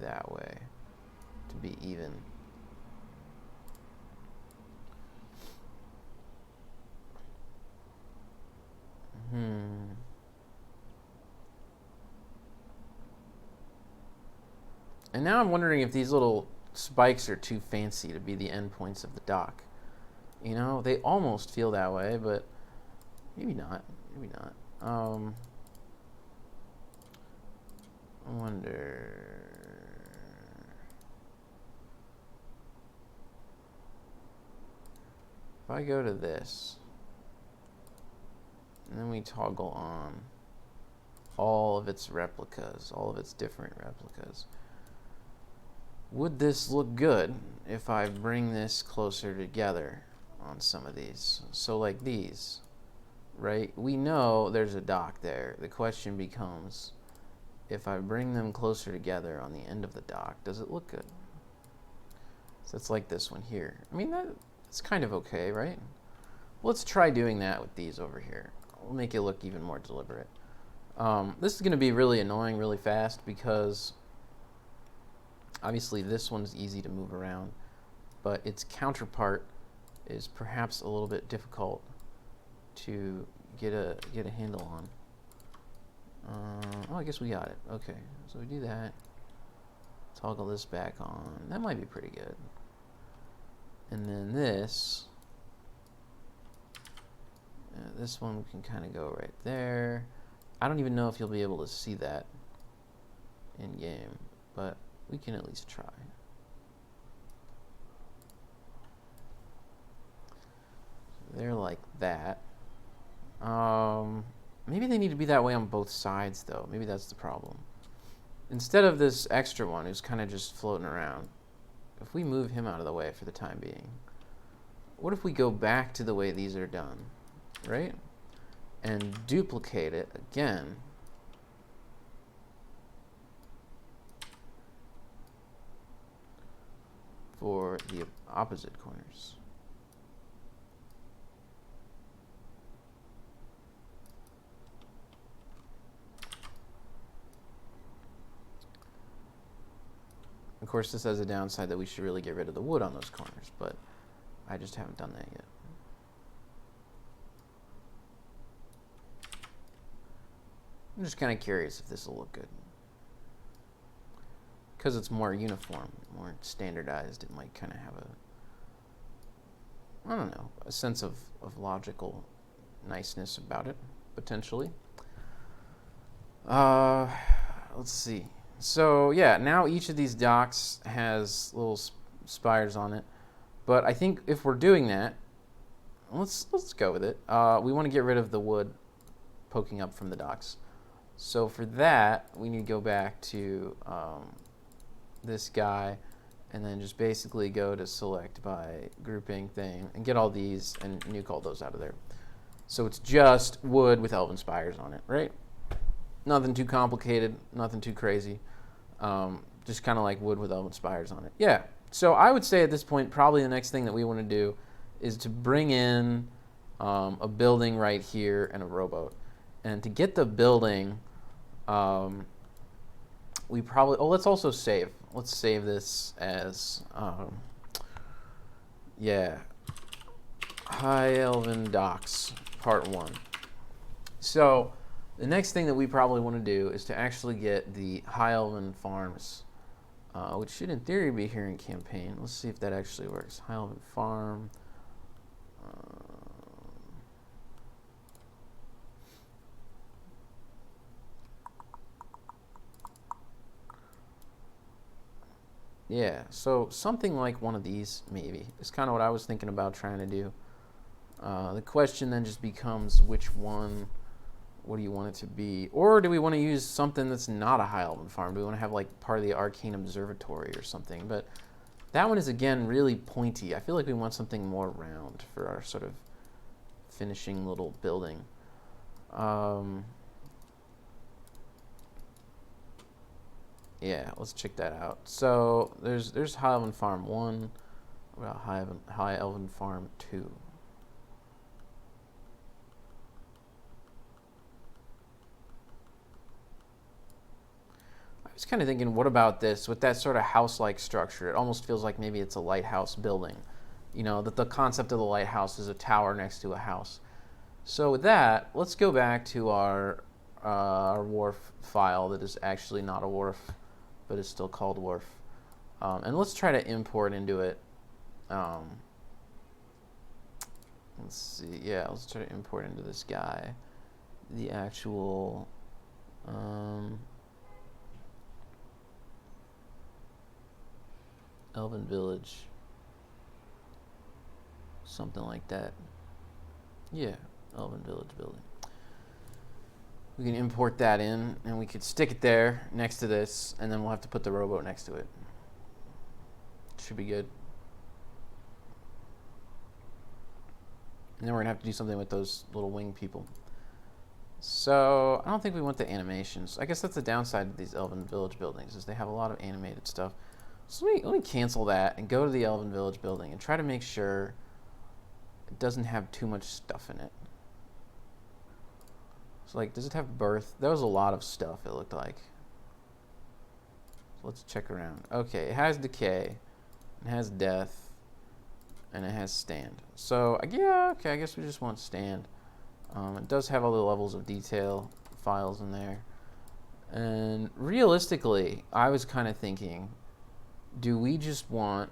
that way. to be even. And now I'm wondering if these little spikes are too fancy to be the endpoints of the dock. You know, they almost feel that way, but maybe not. Maybe not. I wonder. If I go to this, and then we toggle on all of its replicas, all of its different replicas, would this look good if I bring this closer together on some of these? So like these, right? We know there's a dock there. The question becomes, if I bring them closer together on the end of the dock, does it look good? So it's like this one here. I mean, that's kind of okay, right? Let's try doing that with these over here. We'll make it look even more deliberate. This is going to be really annoying really fast because obviously this one's easy to move around, but its counterpart is perhaps a little bit difficult to get a handle on. Oh, I guess we got it. Okay, so we do that. Toggle this back on. That might be pretty good. And then this one we can kind of go right there. I don't even know if you'll be able to see that in game, but we can at least try. They're like that. Maybe they need to be that way on both sides, though. Maybe that's the problem. Instead of this extra one who's kind of just floating around, if we move him out of the way for the time being, what if we go back to the way these are done, right? And duplicate it again. For the opposite corners. Of course, this has a downside that we should really get rid of the wood on those corners, but I just haven't done that yet. I'm just kind of curious if this will look good. Because it's more uniform, more standardized, it might kind of have I don't know, a sense of logical niceness about it, potentially. Let's see. So yeah, now each of these docks has little spires on it. But I think if we're doing that, let's go with it. We want to get rid of the wood poking up from the docks. So for that, we need to go back to this guy, and then just basically go to select by grouping thing, and get all these, and nuke all those out of there. So it's just wood with elven spires on it, right? Nothing too complicated, nothing too crazy. Just kind of like wood with elven spires on it. Yeah, so I would say at this point, probably the next thing that we want to do is to bring in a building right here and a rowboat. And to get the building, we probably, let's also save. Let's save this as, yeah, High Elven Docks, Part 1. So the next thing that we probably want to do is to actually get the High Elven Farms, which should in theory be here in campaign. Let's see if that actually works. High Elven Farm. Yeah, so something like one of these, maybe, is kind of what I was thinking about trying to do. The question then just becomes which one, what do you want it to be? Or do we want to use something that's not a High Elven Farm? Do we want to have like part of the Arcane Observatory or something? But that one is, again, really pointy. I feel like we want something more round for our sort of finishing little building. Yeah, let's check that out. So there's High Elven Farm 1. What about High Elven Farm 2? was kind of thinking, what about this with that sort of house-like structure? It almost feels like maybe it's a lighthouse building. You know, that the concept of the lighthouse is a tower next to a house. So with that, let's go back to our wharf file that is actually not a wharf, but is still called wharf. And let's try to import into it. Let's see. Yeah, let's try to import into this guy the actual elven village. Something like that. Yeah, elven village building. We can import that in, and we could stick it there next to this, and then we'll have to put the rowboat next to it. Should be good. And then we're gonna have to do something with those little wing people. So I don't think we want the animations. I guess that's the downside of these elven village buildings, is they have a lot of animated stuff. So let me cancel that and go to the elven village building and try to make sure it doesn't have too much stuff in it. So like, does it have birth? There was a lot of stuff, it looked like. So let's check around. Okay, it has decay, it has death, and it has stand. So yeah, okay, I guess we just want stand. It does have all the levels of detail files in there. And realistically, I was kind of thinking, do we just want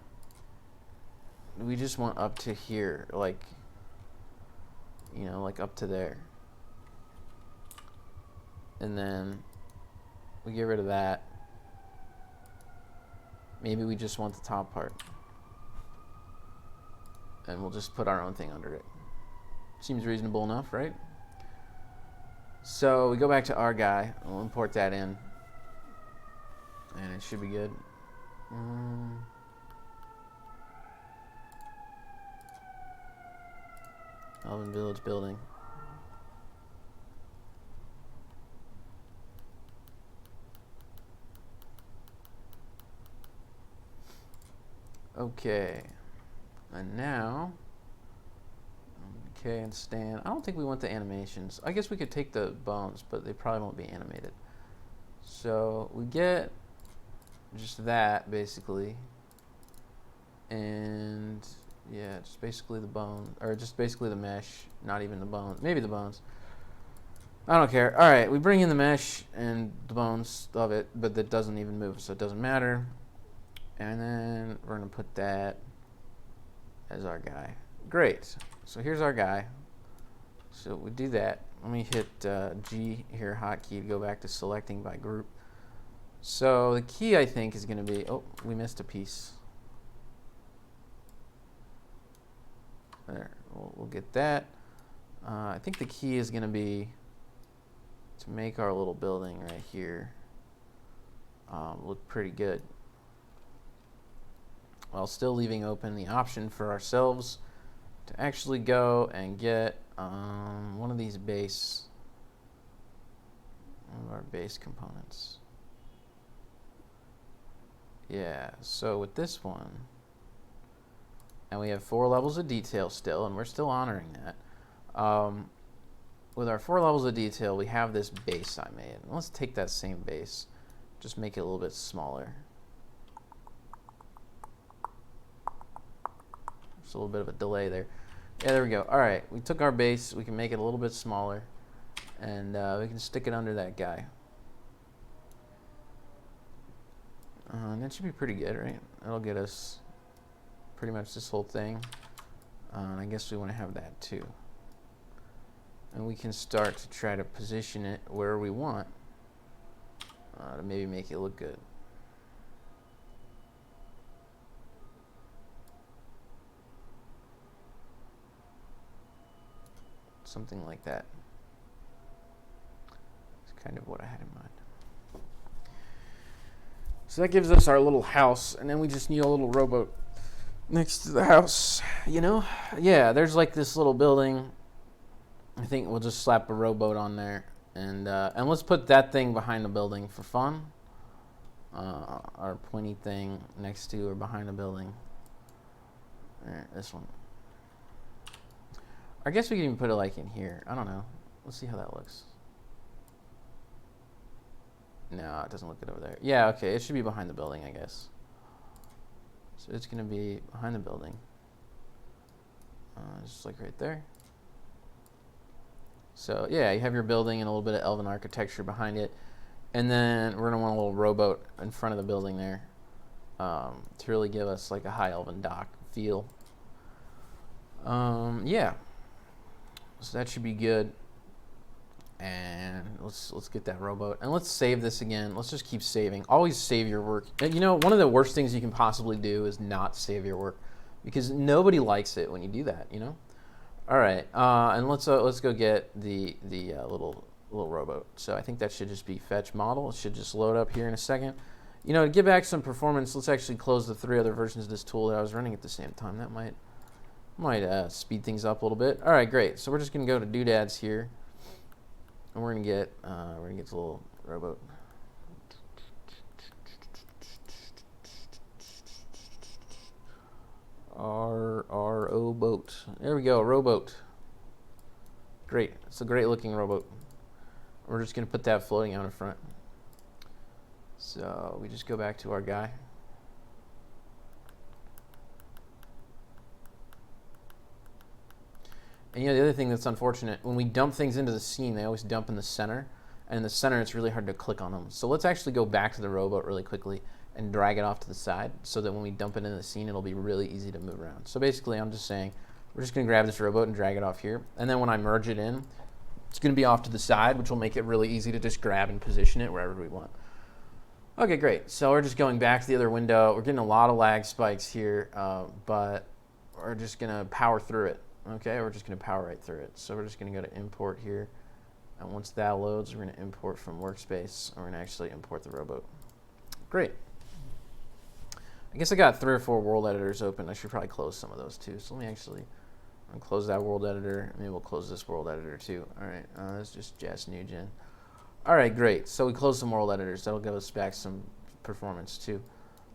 up to here, like, you know, like up to there. And then we get rid of that. Maybe we just want the top part. And we'll just put our own thing under it. Seems reasonable enough, right? So we go back to our guy. We'll import that in. And it should be good. Elven Village building. Okay. And now, okay, and stand. I don't think we want the animations. I guess we could take the bones, but they probably won't be animated. So we get just that, basically. And yeah, just basically the bone, or just basically the mesh, not even the bones. Maybe the bones. I don't care. All right, we bring in the mesh and the bones of it, but that doesn't even move, so it doesn't matter. And then we're going to put that as our guy. Great. So here's our guy. So we do that. Let me hit G here, hotkey, to go back to selecting by group. So the key, I think, is going to be, oh, we missed a piece. There, we'll get that. I think the key is going to be to make our little building right here look pretty good, while still leaving open the option for ourselves to actually go and get one of these one of our base components. Yeah, so with this one, and we have 4 levels of detail still, and we're still honoring that. With our 4 levels of detail, we have this base I made. Let's take that same base, just make it a little bit smaller. Just a little bit of a delay there. Yeah, there we go. All right, we took our base, we can make it a little bit smaller, and we can stick it under that guy. And that should be pretty good, right? That'll get us pretty much this whole thing. And I guess we want to have that too. And we can start to try to position it where we want to maybe make it look good. Something like that. It's kind of what I had in mind. So that gives us our little house, and then we just need a little rowboat next to the house, you know? Yeah, there's like this little building. I think we'll just slap a rowboat on there, and let's put that thing behind the building for fun. Our pointy thing next to or behind the building. There, this one. I guess we can even put it like in here. I don't know. Let's see how that looks. No, it doesn't look good over there. Yeah, okay, it should be behind the building, I guess. So it's going to be behind the building. Just like right there. So yeah, you have your building and a little bit of elven architecture behind it. And then we're going to want a little rowboat in front of the building there to really give us like a high elven dock feel. Yeah. So that should be good. And let's get that rowboat. And let's save this again. Let's just keep saving. Always save your work. And you know, one of the worst things you can possibly do is not save your work, because nobody likes it when you do that, you know? All right, and let's go get the little rowboat. So I think that should just be fetch model. It should just load up here in a second. You know, to get back some performance, let's actually close the 3 other versions of this tool that I was running at the same time. That might speed things up a little bit. All right, great. So we're just gonna go to doodads here, and we're gonna get the little rowboat. RO boat. There we go, rowboat. Great. It's a great looking rowboat. We're just gonna put that floating out in front. So we just go back to our guy. And you know, the other thing that's unfortunate, when we dump things into the scene, they always dump in the center. And in the center, it's really hard to click on them. So let's actually go back to the rowboat really quickly and drag it off to the side so that when we dump it into the scene, it'll be really easy to move around. So basically, I'm just saying, we're just gonna grab this rowboat and drag it off here. And then when I merge it in, it's gonna be off to the side, which will make it really easy to just grab and position it wherever we want. Okay, great. So we're just going back to the other window. We're getting a lot of lag spikes here, but we're just gonna power through it. Okay, we're just gonna power right through it. So we're just gonna go to import here. And once that loads, we're gonna import from workspace, and we're gonna actually import the rowboat. Great. I guess I got 3 or 4 world editors open. I should probably close some of those too. So let me actually close that world editor. Maybe we'll close this world editor too. All right, that's just Jazz New Gen. All right, great. So we closed some world editors. That'll give us back some performance too.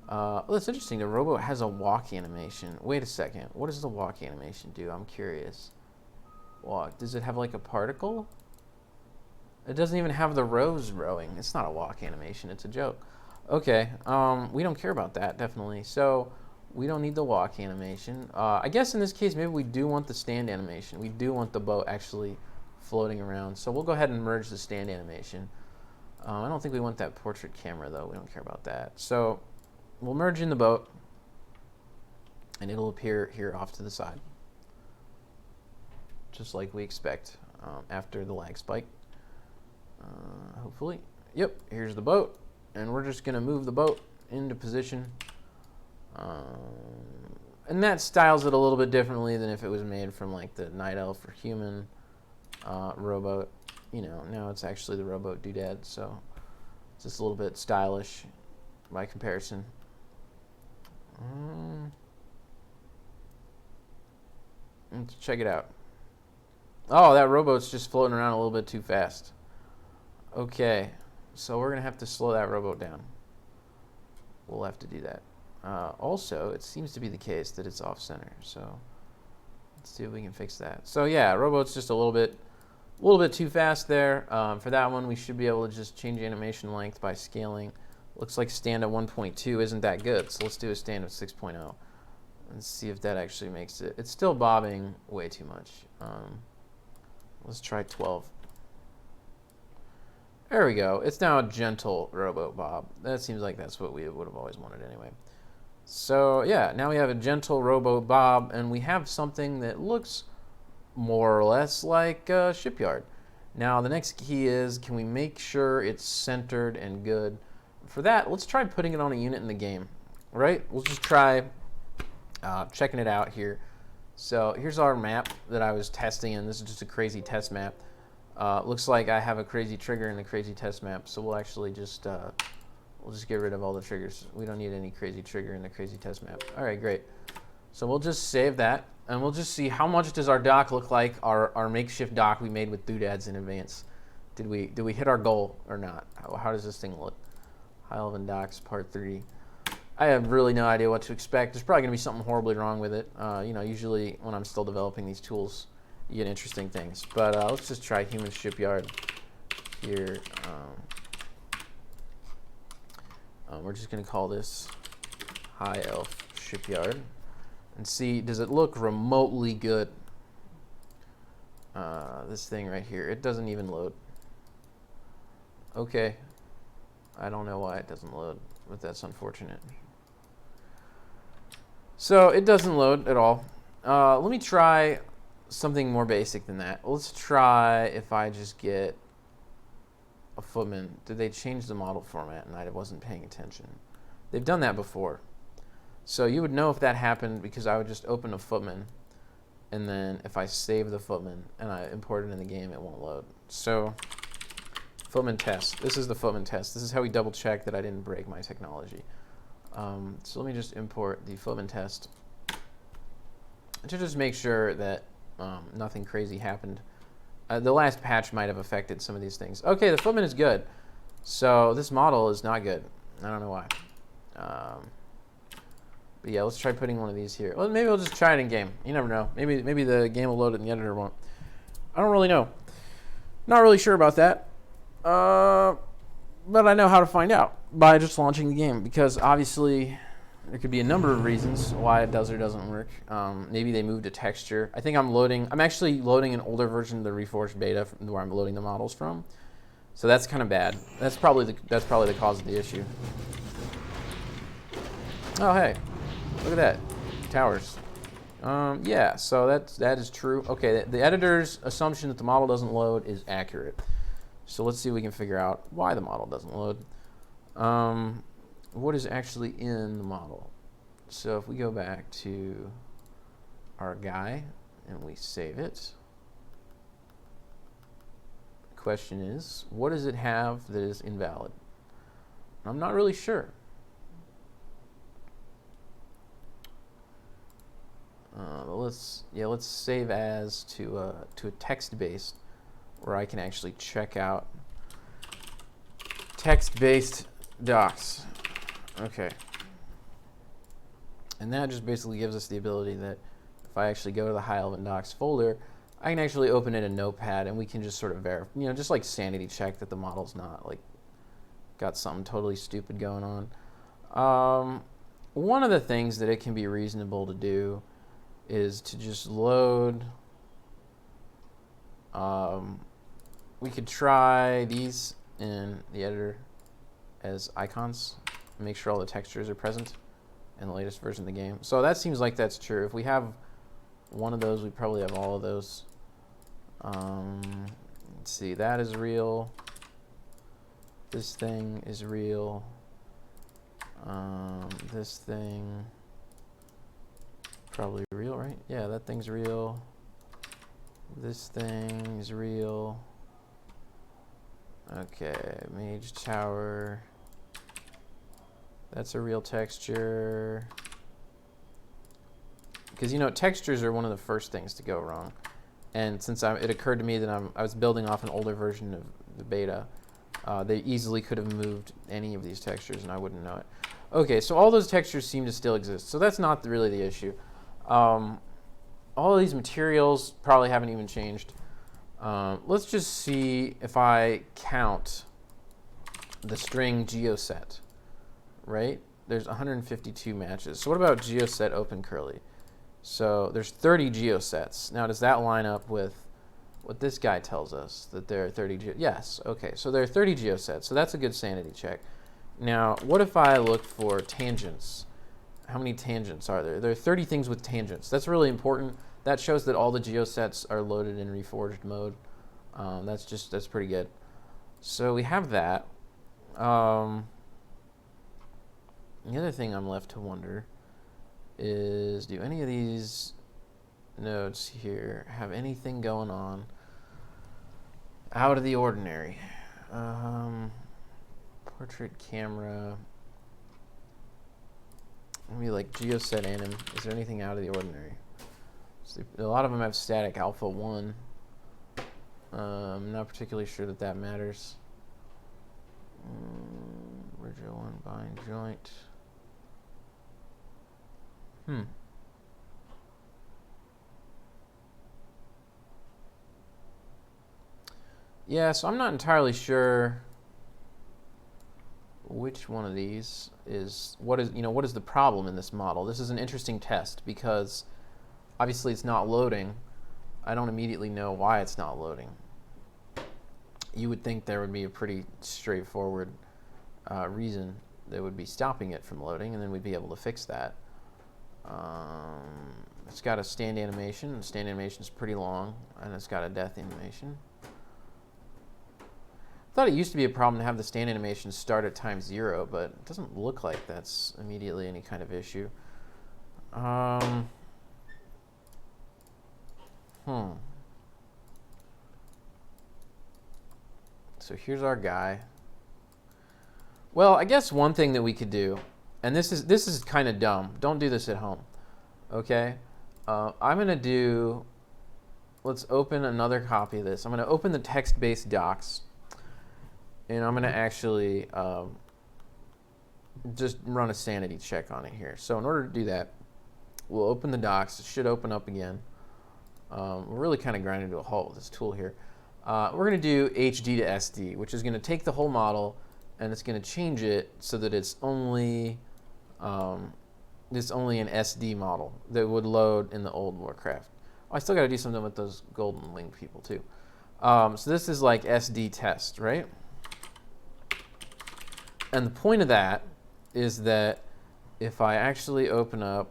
Oh, that's interesting. The rowboat has a walk animation. Wait a second. What does the walk animation do? I'm curious. Walk. Does it have like a particle? It doesn't even have the rows rowing. It's not a walk animation. It's a joke. Okay. We don't care about that, definitely. So we don't need the walk animation. I guess in this case, maybe we do want the stand animation. We do want the boat actually floating around. So we'll go ahead and merge the stand animation. I don't think we want that portrait camera, though. We don't care about that. So we'll merge in the boat, and it'll appear here off to the side, just like we expect after the lag spike. Hopefully. Yep, here's the boat, and we're just going to move the boat into position. And that styles it a little bit differently than if it was made from like the Night Elf or Human rowboat. You know, now it's actually the rowboat doodad, so it's just a little bit stylish by comparison. Let's check it out. Oh, that rowboat's just floating around a little bit too fast. Okay, so we're gonna have to slow that rowboat down. We'll have to do that. Also, it seems to be the case that it's off center, so let's see if we can fix that. So yeah, rowboat's just a little bit too fast there. For that one, we should be able to just change animation length by scaling. Looks like stand at 1.2 isn't that good, so let's do a stand of 6.0 and see if that actually makes it. It's still bobbing way too much. Let's try 12. There we go. It's now a gentle rowboat bob. That seems like that's what we would have always wanted anyway. So yeah, now we have a gentle rowboat bob, and we have something that looks more or less like Shipyard. Now the next key is, can we make sure it's centered and good? For that, let's try putting it on a unit in the game, right? We'll just try checking it out here. So here's our map that I was testing, and this is just a crazy test map. Looks like I have a crazy trigger in the crazy test map, so we'll actually just we'll just get rid of all the triggers. We don't need any crazy trigger in the crazy test map. All right, great. So we'll just save that, and we'll just see how much does our dock look like, our makeshift dock we made with doodads in advance. Did we hit our goal or not? How does this thing look? High Elven Docks Part 3. I have really no idea what to expect. There's probably going to be something horribly wrong with it. You know, usually when I'm still developing these tools, you get interesting things. But let's just try Human Shipyard here. We're just going to call this High Elf Shipyard and see, does it look remotely good? This thing right here, it doesn't even load. Okay, I don't know why it doesn't load, but that's unfortunate. So it doesn't load at all. Let me try something more basic than that. Let's try if I just get a footman. Did they change the model format and I wasn't paying attention? They've done that before. So you would know if that happened because I would just open a footman, and then if I save the footman and I import it in the game, it won't load. So footman test. This is the footman test. This is how we double check that I didn't break my technology. So let me just import the footman test to just make sure that nothing crazy happened. The last patch might have affected some of these things. Okay, the footman is good. So this model is not good. I don't know why. But yeah, let's try putting one of these here. Well, maybe we'll just try it in game. You never know. Maybe the game will load it and the editor won't. I don't really know. Not really sure about that. But I know how to find out by just launching the game, because obviously there could be a number of reasons why it does or doesn't work. Maybe they moved a texture. I think I'm actually loading an older version of the Reforged beta where I'm loading the models from. So that's kind of bad. That's probably the cause of the issue. Oh, hey. Look at that. Towers. Yeah, so that is true. Okay, the editor's assumption that the model doesn't load is accurate. So let's see if we can figure out why the model doesn't load. What is actually in the model? So if we go back to our guy and we save it, the question is, what does it have that is invalid? I'm not really sure. Let's save as to a text-based, where I can actually check out text-based docs. Okay. And that just basically gives us the ability that if I actually go to the High Elven Docs folder, I can actually open it in Notepad and we can just sort of verify, just like sanity check that the model's not like got something totally stupid going on. One of the things that it can be reasonable to do is to just load. We could try these in the editor as icons, make sure all the textures are present in the latest version of the game. So that seems like that's true. If we have one of those, we probably have all of those. Let's see, that is real. This thing is real. This thing, probably real, right? Yeah, that thing's real. This thing is real. Okay, Mage Tower. That's a real texture. Because, textures are one of the first things to go wrong. And since it occurred to me that I was building off an older version of the beta, they easily could have moved any of these textures and I wouldn't know it. Okay, so all those textures seem to still exist. So that's not really the issue. All of these materials probably haven't even changed. Let's just see if I count the string geoset, right? There's 152 matches. So what about geoset open curly? So there's 30 geosets. Now, does that line up with what this guy tells us, that there are 30 yes, okay. So there are 30 geosets. So that's a good sanity check. Now, what if I look for tangents? How many tangents are there? There are 30 things with tangents. That's really important. That shows that all the geosets are loaded in Reforged mode. That's pretty good. So we have that. The other thing I'm left to wonder is, do any of these nodes here have anything going on out of the ordinary? Portrait camera. Maybe like geoset anim. Is there anything out of the ordinary? So a lot of them have static alpha 1. I'm not particularly sure that matters. Original one bind joint. Yeah, so I'm not entirely sure which one of these is what is the problem in this model. This is an interesting test because obviously it's not loading. I don't immediately know why it's not loading. You would think there would be a pretty straightforward reason that would be stopping it from loading, and then we'd be able to fix that. It's got a stand animation. The stand animation is pretty long, and it's got a death animation. I thought it used to be a problem to have the stand animation start at time 0, but it doesn't look like that's immediately any kind of issue. So here's our guy. Well, I guess one thing that we could do, and this is kind of dumb. Don't do this at home, okay? I'm gonna do. Let's open another copy of this. I'm gonna open the text-based docs, and I'm gonna actually just run a sanity check on it here. So in order to do that, we'll open the docs. It should open up again. We're really kind of grinding to a halt with this tool here. We're going to do HD to SD, which is going to take the whole model and it's going to change it so that it's only an SD model that would load in the old Warcraft. Oh, I still got to do something with those golden winged people too. So this is like SD test, right? And the point of that is that if I actually open up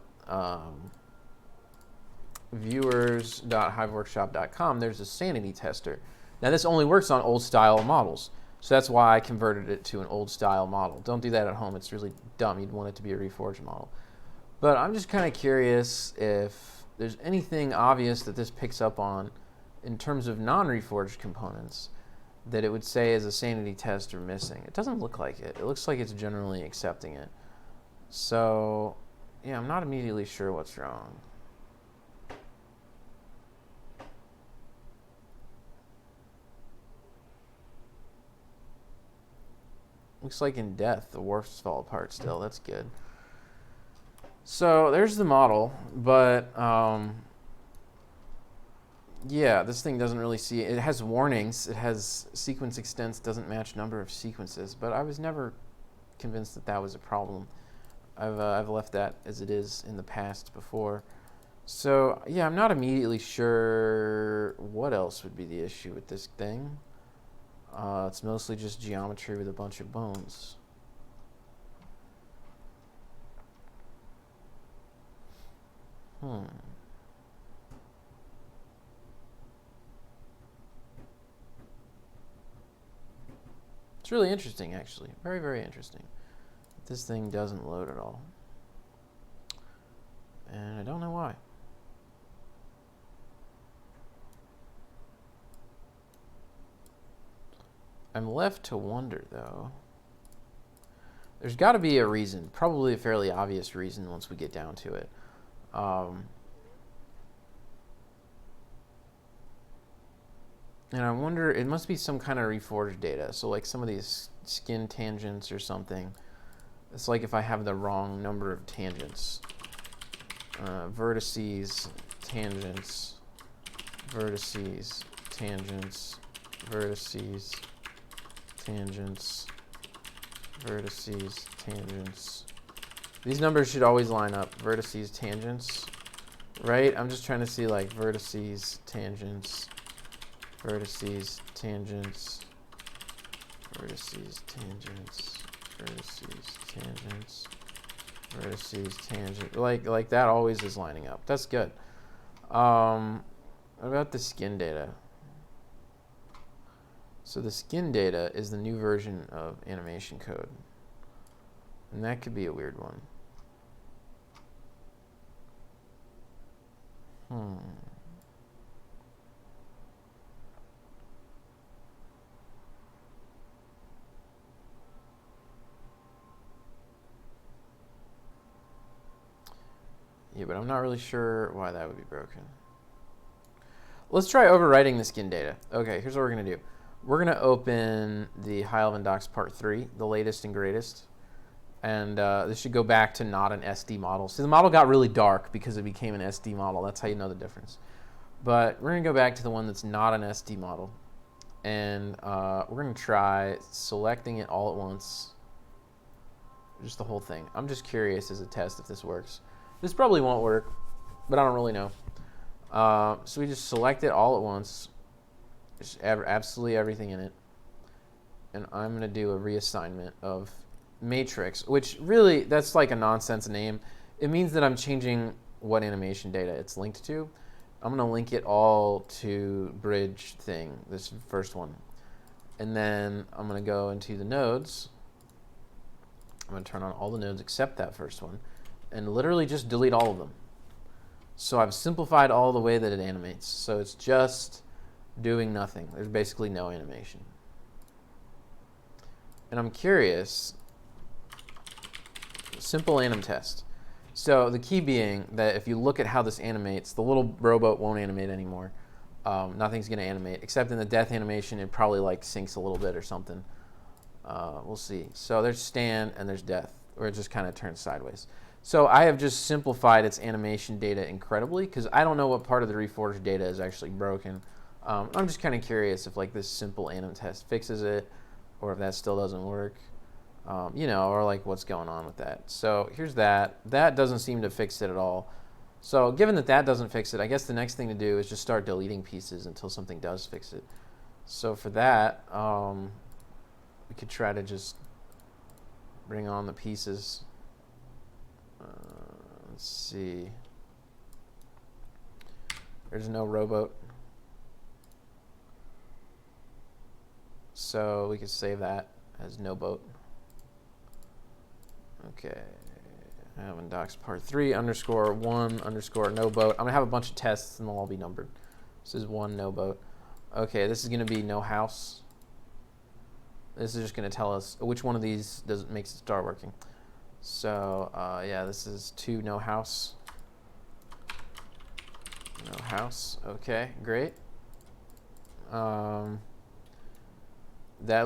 viewers.hiveworkshop.com, there's a sanity tester. Now this only works on old style models, so that's why I converted it to an old style model. Don't do that at home, it's really dumb. You'd want it to be a Reforged model. But I'm just kind of curious if there's anything obvious that this picks up on in terms of non-Reforged components that it would say as a sanity test are missing. It doesn't look like it. It looks like it's generally accepting it. So yeah, I'm not immediately sure what's wrong. Looks like in death, the wharfs fall apart still. That's good. So there's the model, but yeah, this thing doesn't really see it. It has warnings. It has sequence extents, doesn't match number of sequences, but I was never convinced that that was a problem. I've left that as it is in the past before. So yeah, I'm not immediately sure what else would be the issue with this thing. It's mostly just geometry with a bunch of bones. It's really interesting, actually. Very, very interesting. This thing doesn't load at all. And I don't know why. I'm left to wonder, though. There's got to be a reason, probably a fairly obvious reason once we get down to it. And I wonder, it must be some kind of Reforged data. So like some of these skin tangents or something. It's like if I have the wrong number of tangents. Vertices, tangents, vertices, tangents, vertices, tangents, vertices, tangents. These numbers should always line up. Vertices, tangents, right? I'm just trying to see like vertices, tangents, vertices, tangents, vertices, tangents, vertices, tangents, vertices, tangent. Like that always is lining up. That's good. What about the skin data? So the skin data is the new version of animation code. And that could be a weird one. Yeah, but I'm not really sure why that would be broken. Let's try overwriting the skin data. Okay, here's what we're going to do. We're going to open the High Elven Docs Part 3, the latest and greatest. And this should go back to not an SD model. See, the model got really dark because it became an SD model. That's how you know the difference. But we're going to go back to the one that's not an SD model. And we're going to try selecting it all at once just the whole thing. I'm just curious as a test if this works. This probably won't work, but I don't really know. So we just select it all at once, just absolutely everything in it. And I'm going to do a reassignment of matrix, which really, that's like a nonsense name. It means that I'm changing what animation data it's linked to. I'm going to link it all to bridge thing, this first one. And then I'm going to go into the nodes. I'm going to turn on all the nodes except that first one and literally just delete all of them. So I've simplified all the way that it animates. So it's just doing nothing. There's basically no animation. And I'm curious, simple anim test. So the key being that if you look at how this animates, the little rowboat won't animate anymore. Nothing's going to animate, except in the death animation, it probably like sinks a little bit or something. We'll see. So there's stand and there's death, or it just kind of turns sideways. So I have just simplified its animation data incredibly because I don't know what part of the Reforged data is actually broken. I'm just kind of curious if like this simple anim test fixes it, or if that still doesn't work. You know, or like what's going on with that. So here's that. That doesn't seem to fix it at all. So given that that doesn't fix it, I guess the next thing to do is just start deleting pieces until something does fix it. So for that, we could try to just bring on the pieces. Let's see. There's no rowboat. So we could save that as no boat. Okay, elven docs part 3 _1 _ no boat. I'm gonna have a bunch of tests and they'll all be numbered. This is 1 no boat. Okay, this is gonna be no house. This is just gonna tell us which one of these makes it start working. So yeah, this is 2 no house. No house. Okay, great. That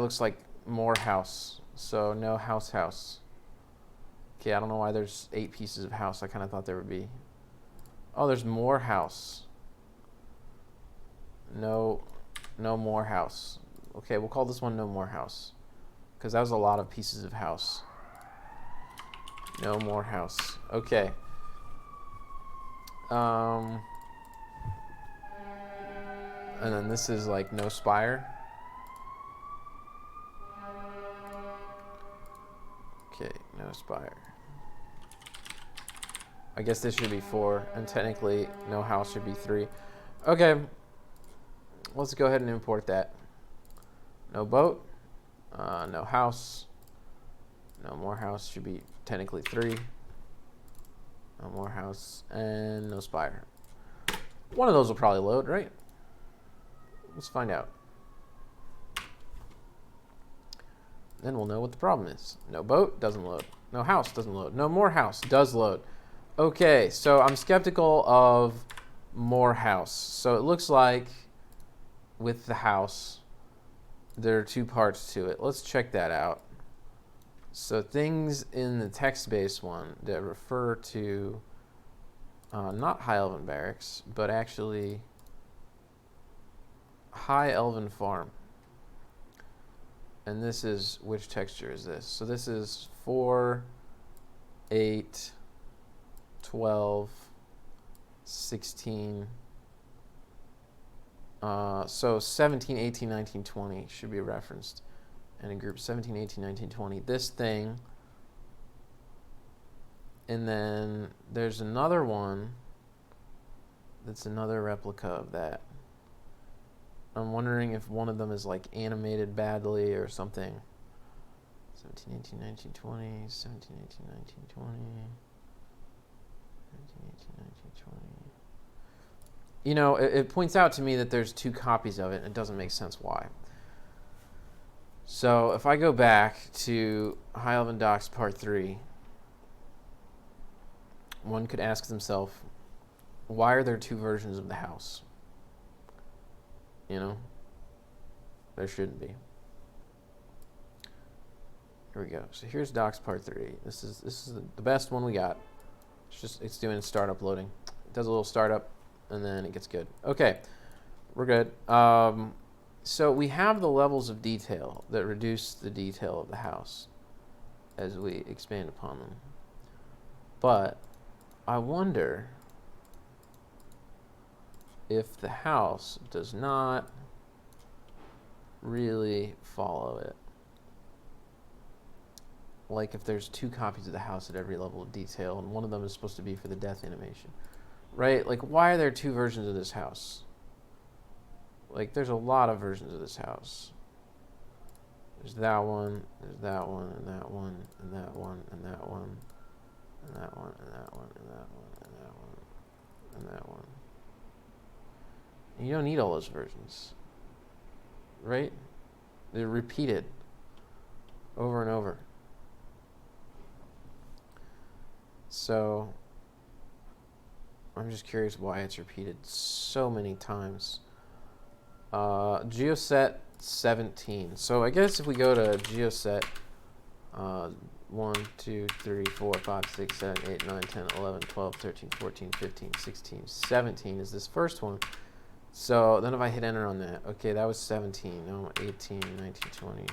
looks like more house. So no house. Okay, I don't know why there's 8 pieces of house. I kind of thought there would be. Oh, there's more house. No more house. Okay, we'll call this one no more house, because that was a lot of pieces of house. No more house. Okay. And then this is like no spire. Okay, no spire. I guess this should be 4, and technically no house should be 3. Okay, let's go ahead and import that. No boat, no house, no more house should be technically 3. No more house, and no spire. One of those will probably load, right? Let's find out. Then we'll know what the problem is. No boat, doesn't load. No house, doesn't load. No more house, does load. Okay, so I'm skeptical of more house. So it looks like with the house, there are 2 parts to it. Let's check that out. So things in the text-based one that refer to not High Elven Barracks, but actually High Elven Farm. And this is, which texture is this? So this is 4, 8, 12, 16. So 17, 18, 19, 20 should be referenced. And in group 17, 18, 19, 20, this thing. And then there's another one that's another replica of that. I'm wondering if one of them is like animated badly or something. 17, 18, 19, 20, 17, 18, 19, 20, 17, 18, 19, 20. You know, it points out to me that there's 2 copies of it, and it doesn't make sense why. So if I go back to High Elven Docs Part 3, one could ask themselves, why are there 2 versions of the house? You know, there shouldn't be. Here we go. So here's Docs Part 3. This is the best one we got. It's doing startup loading. It does a little startup, and then it gets good. Okay, we're good. So we have the levels of detail that reduce the detail of the house. as we expand upon them. But I wonder if the house does not really follow it. Like if there's 2 copies of the house at every level of detail, and one of them is supposed to be for the death animation, right? Like, why are there 2 versions of this house? Like, there's a lot of versions of this house. There's that one, there's that one, and that one, and that one, and that one, and that one, and that one, and that one, and that one, and that one. And you don't need all those versions, right? They're repeated over and over. So I'm just curious why it's repeated so many times. Geoset 17. So I guess if we go to Geoset 1, 2, 3, 4, 5, 6, 7, 8, 9, 10, 11, 12, 13, 14, 15, 16, 17 is this first one. So then if I hit enter on that, okay, that was 17. No, 18, 19, 20.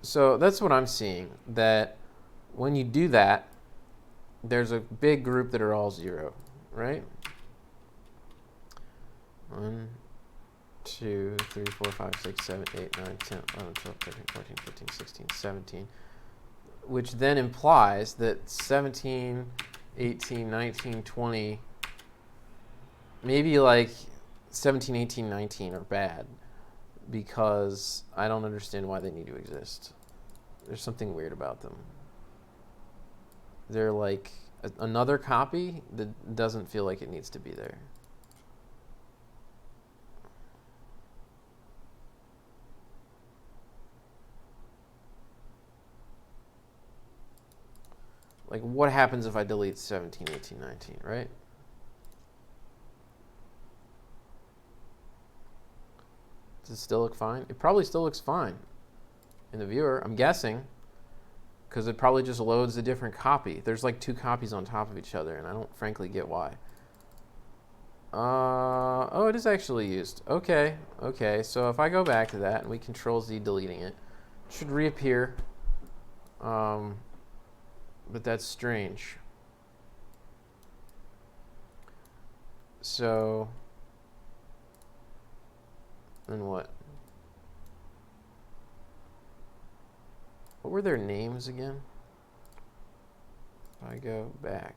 So that's what I'm seeing, that when you do that, there's a big group that are all 0, right? 1, 2, 3, 4, 5, 6, 7, 8, 9, 10, 11, 12, 13, 14, 15, 16, 17, which then implies that 17, 18, 19, 20, maybe like 17, 18, 19 are bad, because I don't understand why they need to exist. There's something weird about them. They're like another copy that doesn't feel like it needs to be there. Like, what happens if I delete 17, 18, 19, right? Does it still look fine? It probably still looks fine in the viewer, I'm guessing, because it probably just loads a different copy. There's like 2 copies on top of each other, and I don't frankly get why. Oh, it is actually used. Okay, so if I go back to that and we Control-Z deleting it, it should reappear. But that's strange. So, then what? What were their names again? If I go back.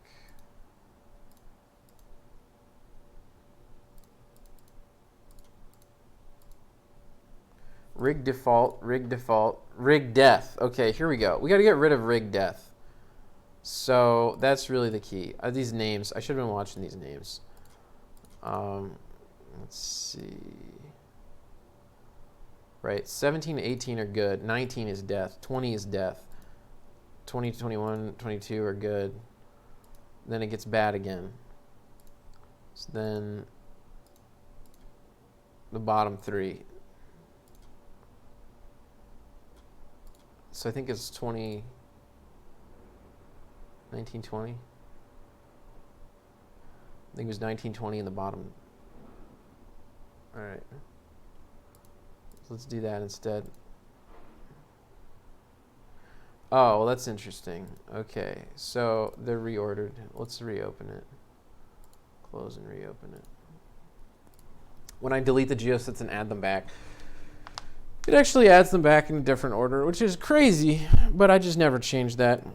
Rig default, rig default, rig death. Okay, here we go. We got to get rid of rig death. So that's really the key. These names, I should have been watching these names. Let's see. Right, 17 to 18 are good. 19 is death. 20 is death. 20 to 21, 22 are good. Then it gets bad again. So then the bottom 3. So I think it's 20, 19, 20. I think it was 19, 20 in the bottom. All right. Let's do that instead. Oh, well, that's interesting. Okay, so they're reordered. Let's reopen it. Close and reopen it. When I delete the geosets and add them back, it actually adds them back in a different order, which is crazy, but I just never changed that.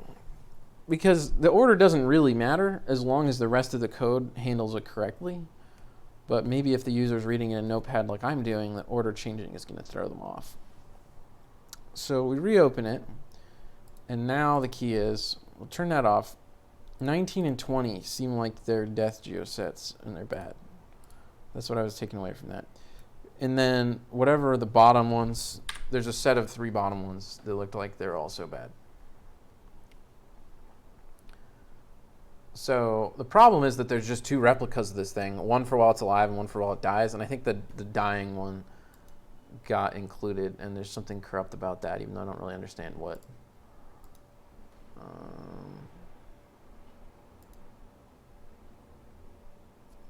Because the order doesn't really matter as long as the rest of the code handles it correctly. But maybe if the user's reading in a notepad like I'm doing, the order changing is going to throw them off. So we reopen it, and now the key is, we'll turn that off. 19 and 20 seem like they're death geosets, and they're bad. That's what I was taking away from that. And then whatever the bottom ones, there's a set of 3 bottom ones that looked like they're also bad. So the problem is that there's just 2 replicas of this thing, one for while it's alive and one for while it dies, and I think that the dying one got included, and there's something corrupt about that, even though I don't really understand what.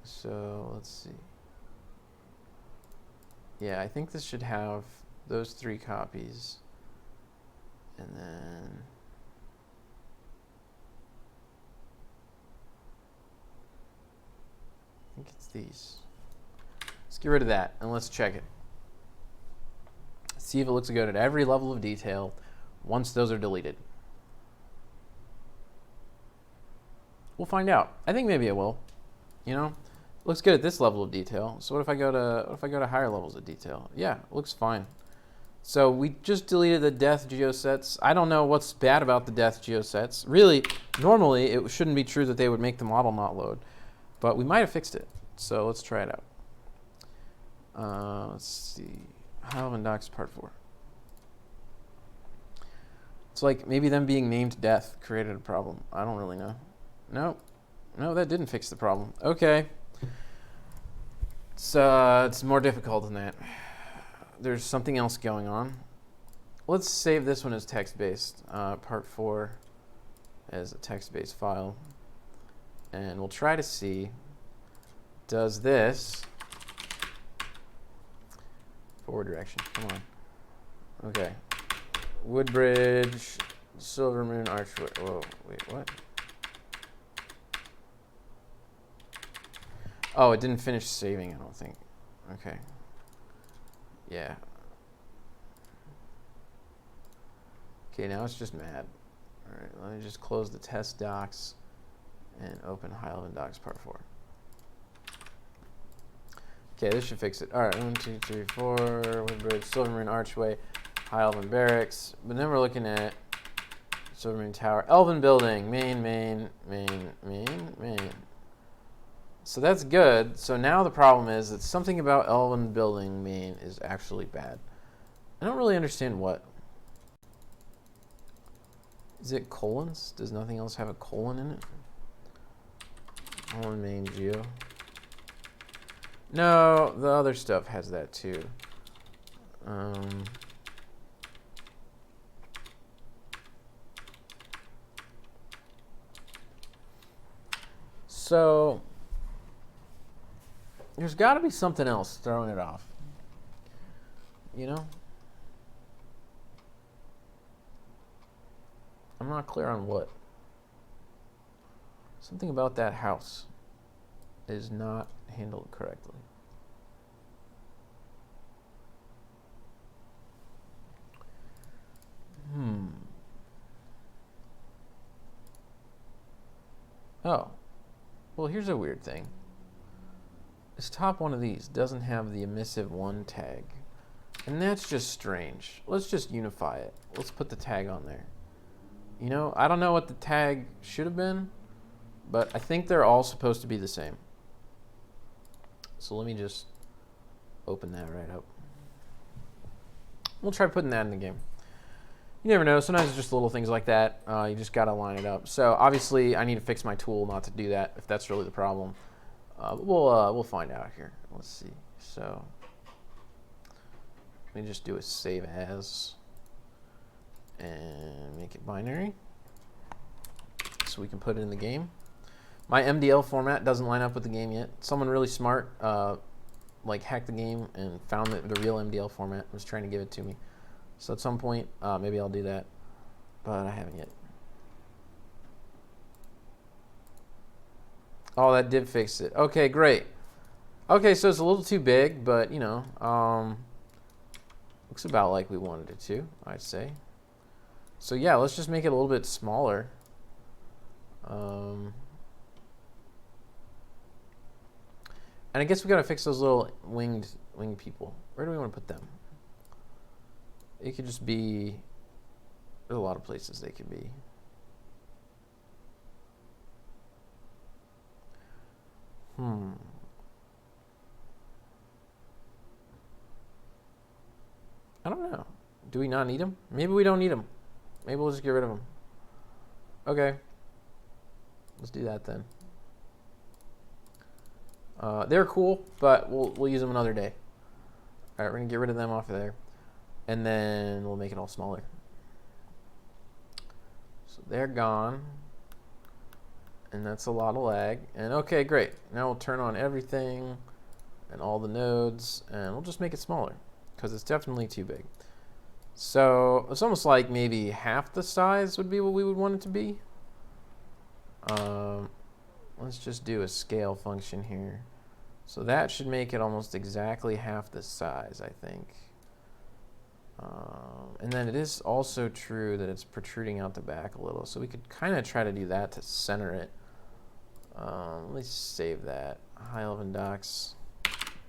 So let's see. Yeah, I think this should have those 3 copies. And then I think it's these. Let's get rid of that and let's check it. See if it looks good at every level of detail once those are deleted. We'll find out. I think maybe it will. You know, it looks good at this level of detail. So what if I go to higher levels of detail? Yeah, it looks fine. So we just deleted the death geosets. I don't know what's bad about the death geosets. Really, normally it shouldn't be true that they would make the model not load, but we might have fixed it. So let's try it out. Let's see. Elven Docks Part 4. It's like maybe them being named death created a problem. I don't really know. No, that didn't fix the problem. Okay. It's more difficult than that. There's something else going on. Let's save this one as text-based. Part 4 as a text-based file. And we'll try to see, does this forward direction, come on. Okay. Woodbridge, Silver Moon Archway. Whoa, wait, what? Oh, it didn't finish saving, I don't think. Okay. Yeah. Okay, now it's just mad. All right, let me just close the test docs and open Elven Docks Part 4. Okay, this should fix it. All right, 1, 2, 3, 4, Woodbridge, Silver Moon Archway, Elven Barracks. But then we're looking at Silver Moon Tower, Elven Building, main. So that's good. So now the problem is that something about Elven Building main is actually bad. I don't really understand what. Is it colons? Does nothing else have a colon in it? Elven main geo. No, the other stuff has that too. So there's got to be something else throwing it off. You know? I'm not clear on what. Something about that house is not handled correctly. Oh. Well, here's a weird thing. This top one of these doesn't have the emissive 1 tag. And that's just strange. Let's just unify it. Let's put the tag on there. You know, I don't know what the tag should have been, but I think they're all supposed to be the same. So let me just open that right up. We'll try putting that in the game. You never know. Sometimes it's just little things like that. You just got to line it up. So obviously, I need to fix my tool not to do that if that's really the problem. We'll find out here. Let's see. So let me just do a save as and make it binary so we can put it in the game. My MDL format doesn't line up with the game yet. Someone really smart like hacked the game and found the real MDL format, was trying to give it to me. So at some point, maybe I'll do that, but I haven't yet. Oh, that did fix it. Okay, great. Okay, so it's a little too big, but you know, looks about like we wanted it to, I'd say. So yeah, let's just make it a little bit smaller. And I guess we gotta fix those little winged people. Where do we want to put them? It could just be, there's a lot of places they could be. I don't know. Do we not need them? Maybe we don't need them. Maybe we'll just get rid of them. Okay. Let's do that then. They're cool, but we'll use them another day. All right, we're gonna get rid of them off of there, and then we'll make it all smaller. So they're gone, and that's a lot of lag. And okay, great. Now we'll turn on everything, and all the nodes, and we'll just make it smaller because it's definitely too big. So it's almost like maybe half the size would be what we would want it to be. Let's just do a scale function here. So that should make it almost exactly half the size, I think. And then it is also true that it's protruding out the back a little. So we could kind of try to do that to center it. Let's save that. High Elven Docks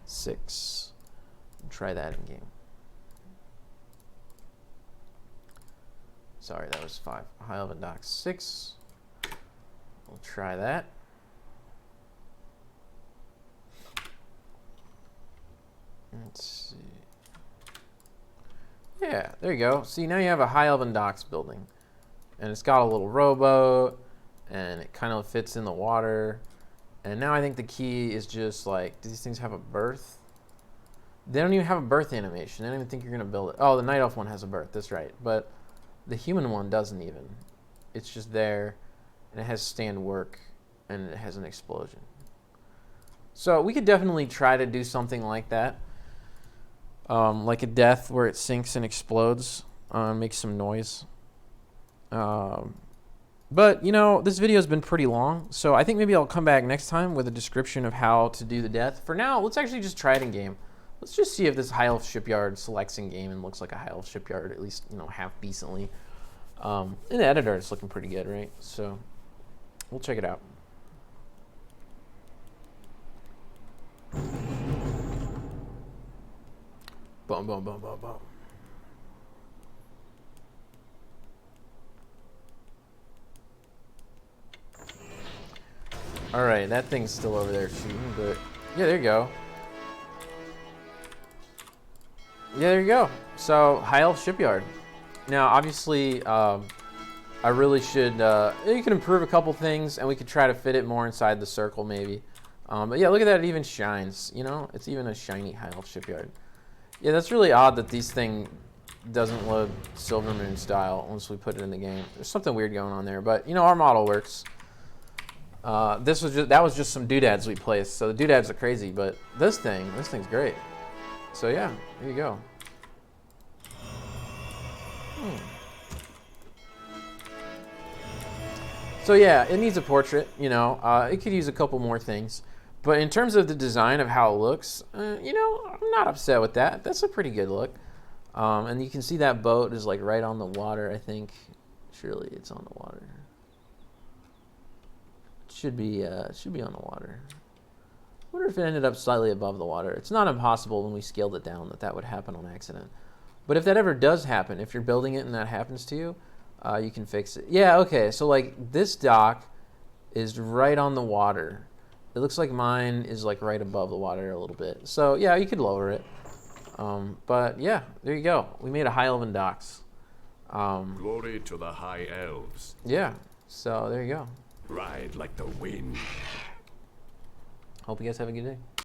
6. Try that in game. Sorry, that was 5. High Elven Docks 6. We'll try that. Let's see. Yeah, there you go. See, now you have a High Elven Docks building. And it's got a little rowboat, and it kind of fits in the water. And now I think the key is just like, do these things have a birth? They don't even have a birth animation. I don't even think you're going to build it. Oh, the Night Elf one has a birth. That's right. But the human one doesn't even. It's just there, and it has stand work, and it has an explosion. So we could definitely try to do something like that. Like a death where it sinks and explodes, makes some noise. But, you know, this video has been pretty long, so I think maybe I'll come back next time with a description of how to do the death. For now, let's actually just try it in game. Let's just see if this High Elf Shipyard selects in game and looks like a High Elf Shipyard, at least, you know, half decently. In the editor, it's looking pretty good, right? So we'll check it out. Boom, boom, boom, boom, boom. All right, that thing's still over there shooting, but yeah, there you go. Yeah, there you go. So, High Elf Shipyard. Now, obviously, I really should, you can improve a couple things, and we could try to fit it more inside the circle, maybe. But yeah, look at that, it even shines, you know? It's even a shiny High Elf Shipyard. Yeah, that's really odd that these thing doesn't load Silvermoon style once we put it in the game. There's something weird going on there, but you know, our model works. That was just some doodads we placed. So the doodads are crazy, but this thing's great. So yeah, there you go. So yeah, it needs a portrait, you know. It could use a couple more things. But in terms of the design of how it looks, you know, I'm not upset with that. That's a pretty good look. And you can see that boat is like right on the water, I think. Surely it's on the water. It should be on the water. I wonder if it ended up slightly above the water. It's not impossible when we scaled it down that would happen on accident. But if that ever does happen, if you're building it and that happens to you, you can fix it. Yeah, okay, so like this dock is right on the water. It looks like mine is like right above the water a little bit. So yeah, you could lower it. But yeah, there you go. We made a High Elven Docks. Glory to the High Elves. Yeah, so there you go. Ride like the wind. Hope you guys have a good day.